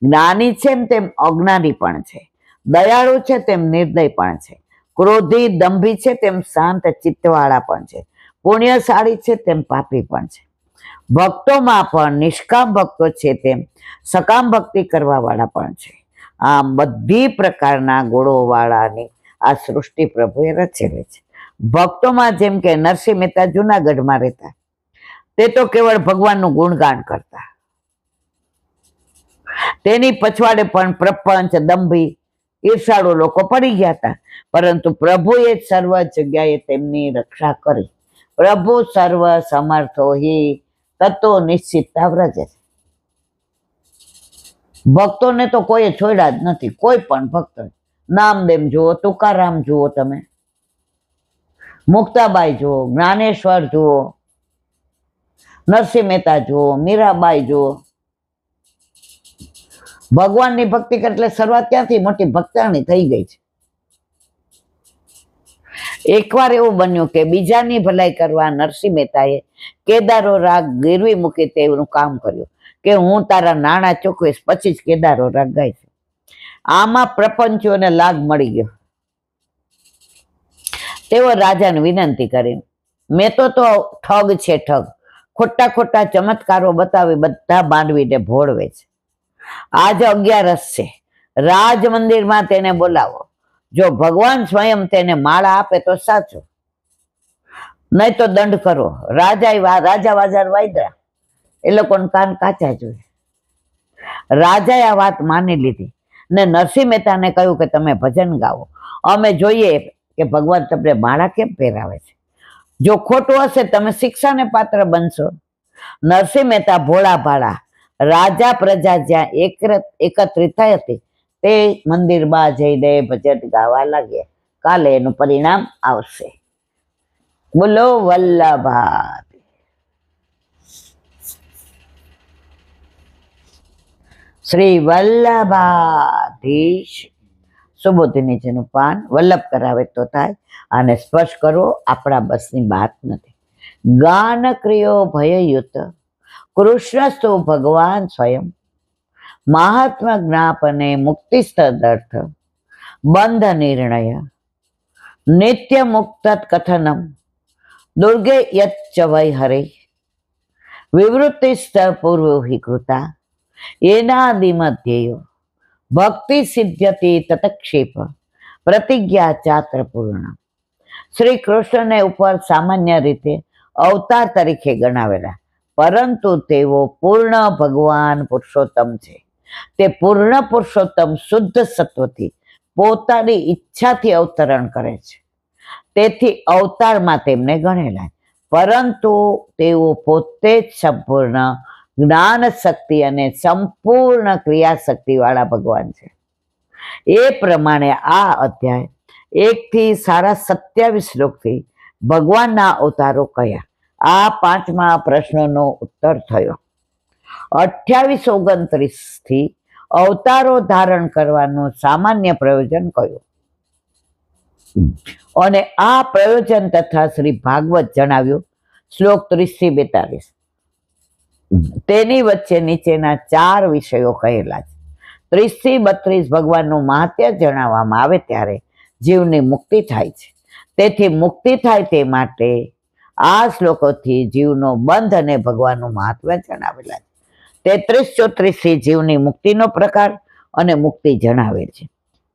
જ્ઞાની છે તેમ અજ્ઞાની પણ છે, દયાળુ છે તેમ નિર્દય પણ છે, ક્રોધી દંભી છે તેમ શાંત ચિત્તવાળા પણ છે, પુણ્યશાળી છે તેમ પાપી પણ છે. ભક્તોમાં પણ નિષ્કામ ભક્તો છે તેમ સકામ ભક્તિ કરવા વાળા પણ છે. આમ બધી પ્રકારના ગુણો વાળાની આ સૃષ્ટિ પ્રભુએ રચેલી છે. ભક્તોમાં જેમ કે નરસિંહ મહેતા જુનાગઢમાં રહેતા, તે તો કેવળ ભગવાનનું ગુણગાન કરતા. તેની પછવાડે પણ પ્રપંચ, દંભી, ઈર્ષાળુ લોકો પડી ગયા હતા, પરંતુ પ્રભુએ સર્વ જગ્યાએ તેમની રક્ષા કરી. પ્રભુ સર્વ સમર્થો હિ તત્વો નિશ્ચિતતા વ્રજે. ભક્તોને તો કોઈ છોડ્યા જ નથી, કોઈ પણ ભક્ત. નામદેવ જુઓ, તુકારામ જુઓ, તમે મુક્તાબાઈ જુઓ, જ્ઞાનેશ્વર જુઓ, નરસિંહ મહેતા જુઓ, મીરાબાઈ જુઓ, ભગવાનની ભક્તિ કરે એટલે શરૂઆત ક્યાંથી મોટી ભક્તાણી થઈ ગઈ છે. એકવાર એવું બન્યું કે બીજાની ભલાઈ કરવા નરસિંહ મહેતાએ કેદારો રાગ ગીરવી મૂકી તેવું કામ કર્યું કે હું તારા નાણાં ચૂકવીશ પછી જ કેદારો રાગ ગાઈશ. આમાં પ્રપંચોને લાગ મળી ગયો. તેઓ રાજાને વિનંતી કરી, મેં તો ઠગ છે ઠગ, ખોટા ખોટા ચમત્કારો બતાવી બધા માંડવીને ભોળવે છે. આજ 11 છે, રાજ મંદિરમાં તેને બોલાવો. જો ભગવાન સ્વયં તેને માળા આપે તો સાચું, નહીં તો દંડ કરો. રાજા વાજા વાયદા, એ લોકોને કાન કાચા જોઈએ. રાજાએ આ વાત માની લીધી ને નરસિંહ મહેતાને કહ્યું કે તમે ભજન ગાઓ, અમે જોઈએ કે ભગવાન તમને માળા કેમ પહેરાવે છે. જો ખોટું હશે તમે શિક્ષાને પાત્ર બનશો. નરસિંહ મહેતા ભોળા ભાળા રાજા પ્રજા જ્યાં એકત્રિત થઈ હતી તે મંદિરમાં જઈને ભજન ગાવા લાગ્યા. કાલે એનું પરિણામ આવશે. બોલો વલ્લભા. શ્રી વલ્લભાધીશ. સુબોધનીજીનું પાન વલ્લભ કરાવે તો થાય, અને સ્પર્શ કરવો આપણા બસની વાત નથી. ગાન ક્રિયો ભયયુત કૃષ્ણસ્તુ ભગવાન સ્વયં, મહાત્મા જ્ઞાપને મુક્તિ તદર્થ બંધ નિર્ણય, નિત્ય મુક્ત કથનમ દુર્ગે યચ્ચ વૈ હરે, વિવૃત્તિ પૂર્વ કૃતા એનાદિમધ્યેયો, ભક્તિ સિદ્ધ્યતિ તતક્ષેપ પ્રતિજ્ઞા ચાત્ર પૂર્ણ. શ્રી કૃષ્ણને ઉપર સામાન્ય રીતે અવતાર તરીકે ગણાવેલા, પરંતુ તેઓ પૂર્ણ ભગવાન પુરુષોત્તમ છે. તે પૂર્ણ પુરુષોત્તમ શુદ્ધ સત્વથી પોતાની ઈચ્છાથી અવતરણ કરે છે. તેથી અવતારમાં તેમને ગણેલા, પરંતુ તેઓ પોતે જ સંપૂર્ણ જ્ઞાન શક્તિ અને સંપૂર્ણ ક્રિયાશક્તિ વાળા ભગવાન છે. એ પ્રમાણે આ અધ્યાય 1 થી 27 શ્લોકથી ભગવાનના અવતારો કયા, આ 5મા પ્રશ્નનો ઉત્તર થયો. 28-29 થી અવતારો ધારણ કરવાનું સામાન્ય પ્રયોજન કયું, અને આ પ્રયોજન તથા શ્રી ભાગવત જણાવ્યું. શ્લોક 30 થી 42. તેની વચ્ચે નીચેના 4 વિષયો કહેલા છે. 30 થી 32 ભગવાનનું મહાત્મ્ય જણાવવામાં આવે ત્યારે જીવની મુક્તિ થાય છે. તેથી મુક્તિ થાય તે માટે આ શ્લોકોથી જીવનો બંધ અને ભગવાનનું મહાત્મ્ય જણાવેલા છે. 33-34 થી જીવની મુક્તિનો પ્રકાર અને મુક્તિ જણાવેલ છે.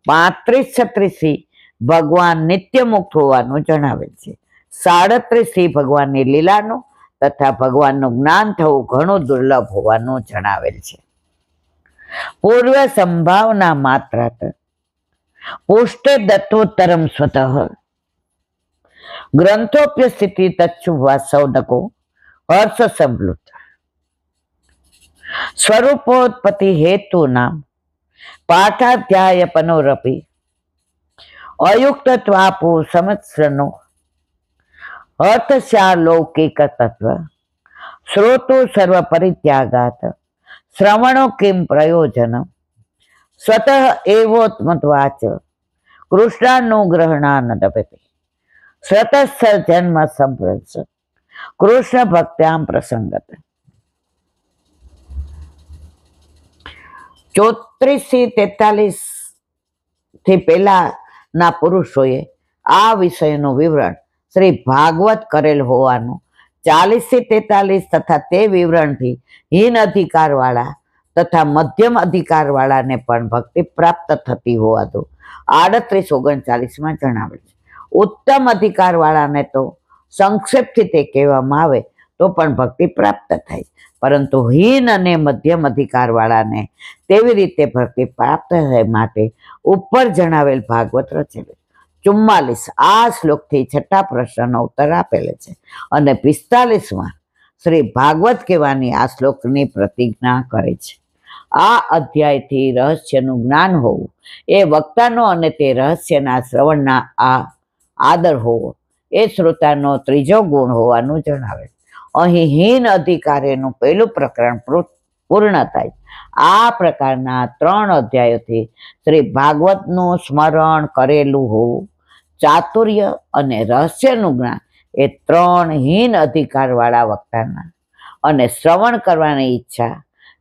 35-36 થી ભગવાન નિત્ય મુક્ત હોવાનું જણાવેલ છે. 37 થી ભગવાનની લીલાનું તથા ભગવાનનું જ્ઞાન થવું ઘણું દુર્લભ હોવાનું જણાવેલ છે. પૂર્વ સંભાવના માત્રાત પુષ્ટે દત્તોત્તરમ સ્વતઃ ગ્રંથોપ્ય સ્થિતિ તચ્છુવા સૌદકો હર્ષ સંભૃત સ્વરૂપોત્પત્તિ હેતુ નામ પાઠાધ્યાય પનોરપી અયુક્તત્વાપુ સમત્સરનો અર્થસ્યાલૌકિક તત્વ શ્રોતો સર્વ પરિત્યાગાત શ્રવણો કિમ પ્રયોજન સ્વતઃ એવોત્મત્વાચ કૃષ્ણાનુગ્રહણાનદપતિ સ્વતઃ જન્મ સંપ્રસ કૃષ્ણ ભક્ત્યામ પ્રસંગત. 34 થી 43 થી પહેલાના પુરુષોએ આ વિષયનું વિવરણ શ્રી ભાગવત કરેલ હોવાનું, 40 થી 43 તથા તે વિવરણથી હીન અધિકાર વાળા તથા મધ્યમ અધિકાર વાળાને પણ ભક્તિ પ્રાપ્ત થતી હોવાનું 38-39 જણાવે છે. ઉત્તમ અધિકાર વાળાને તો સંક્ષેપથી તે કહેવામાં આવે તો પણ ભક્તિ પ્રાપ્ત થાય, પરંતુ હીન અને મધ્યમ અધિકાર વાળાને તેવી રીતે ભક્તિ પ્રાપ્ત થાય માટે ઉપર જણાવેલ ભાગવત રચેલું. 44 આ શ્લોકથી 6થા પ્રશ્નનો ઉત્તર આપેલો છે, અને 45માં શ્રી ભાગવત કહેવાની આ શ્લોકની પ્રતિજ્ઞા કરે છે. આ અધ્યાયથી રહસ્યનું જ્ઞાન હોવું એ વક્તાનો અને તે રહસ્યના શ્રવણના આ આદર હોવો એ શ્રોતાનો ત્રીજો ગુણ હોવાનું જણાવે. અહીં હીન અધિકારીનું પહેલું પ્રકરણ પૂર્ણ થાય. આ પ્રકારના 3 અધ્યાયોથી શ્રી ભાગવતનું સ્મરણ કરેલું હોવું, ચાતુર્ય અને રહસ્યનું જ્ઞાન એ 3 હીન અધિકારવાળા વક્તાના અને શ્રવણ કરવાની ઈચ્છા,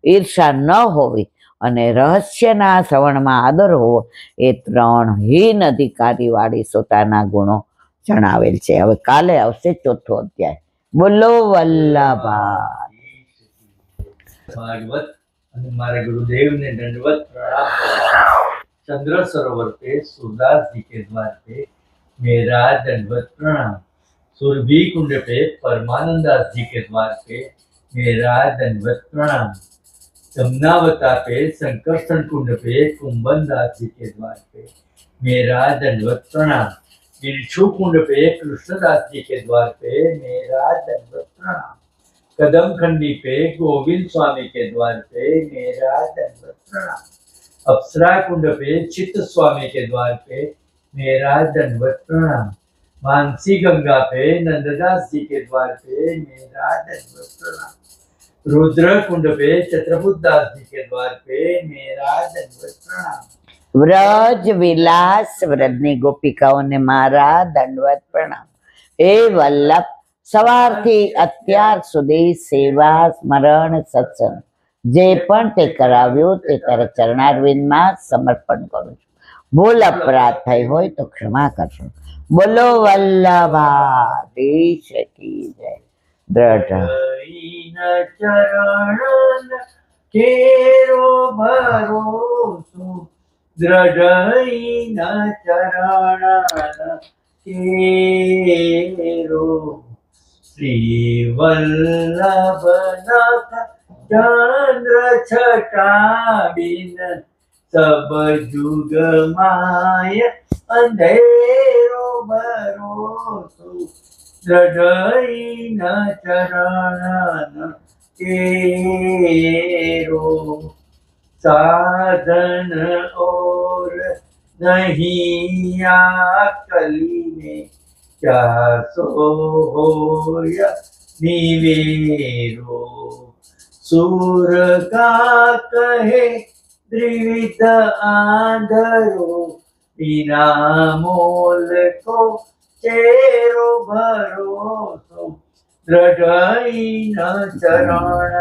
ઈર્ષા ન હોવી અને રહસ્યના શ્રવણમાં આદર હોવો એ 3 હીન અધિકારીવાળી શ્રોતાના ગુણો જણાવેલ છે. હવે કાલે આવશે 4થો અધ્યાય. બોલો વલ્લભા ભાગવત. અને માरे गुरुदेव ने दंडवत प्रणाम. चंद्र सरोवर पे सूरदास जी के द्वार पे मेरा दंडवत प्रणाम. सुरभि कुंड पे परमानंदास जी के द्वार पे मेरा दंडवत प्रणाम. जमुनावता पे संकर्षण कुंड पे कुंभन दास जी के द्वार पे मेरा दंडवत प्रणाम. बिरछू कुंड पे कृष्णदास जी के द्वार पे मेरा दंडवत प्रणाम. कदम खंडी पे गोविंद स्वामी के द्वार पे मेरा दंडवत प्रणाम. अप्सरा कुंड पे चित्त स्वामी के द्वार पे मेरा दंडवत प्रणाम. मानसी गंगा पे नंददास जी के द्वार पे मेरा दंडवत प्रणाम. रुद्र कुंड पे छत्रपुत दास जी के द्वार पे मेरा दंडवत प्रणाम. વ્રજ વિલાસ વ્રજની ગોપિકાઓને મારા દંડવત પ્રણામ. હે વલ્લભ, સવારથી અત્યાર સુધી સેવા, સ્મરણ, સત્સંગ જે પણ તે કરાવ્યું તે તારા ચરણારવિંદમાં સમર્પણ કરું છું. ભૂલ અપરાધ થઈ હોય તો ક્ષમા કરશો. બોલો વલ્લભાધીશ કી જય. દ્રઢ ચરણ કેરો ભરોસો, દ્રઢ ચરણ કેરો. શ્રી વલ્લભનાથ ચંદ્ર છટા બિન સબ જુગ માય અંધેરો ભરોસો, દ્રઢ ચરણ કેરો. साधन और नहीं कली में क्या सो या निवेरो. सूर का कहे त्रिविध आंधरो, बिना मोल को चेरो भरोसो, દ્રઢ ચરણ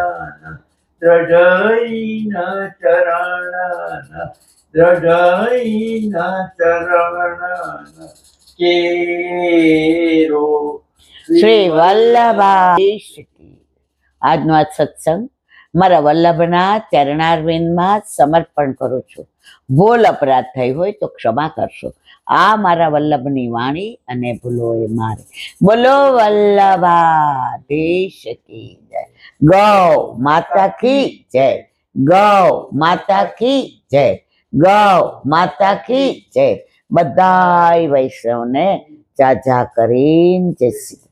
દ્રઢ ચરણ દ્રઢ ચરણ કેરો. શ્રી વલ્લભાધીશ કી. આજનો આ સત્સંગ મારા વલ્લભના ચરણારવિંદમાં સમર્પણ કરું છું. ભૂલ અપરાધ થઈ હોય તો ક્ષમા કરશો. આ મારા વલ્લભની વાણી અને ભૂલો એ મારી. બોલો વલ્લભાધીશ કી જય. ગૌ માતા કી જય. ગૌ માતા કી જય. ગૌ માતા કી જય. બધાય વૈષ્ણવને જાજા કરીને જય શ્રી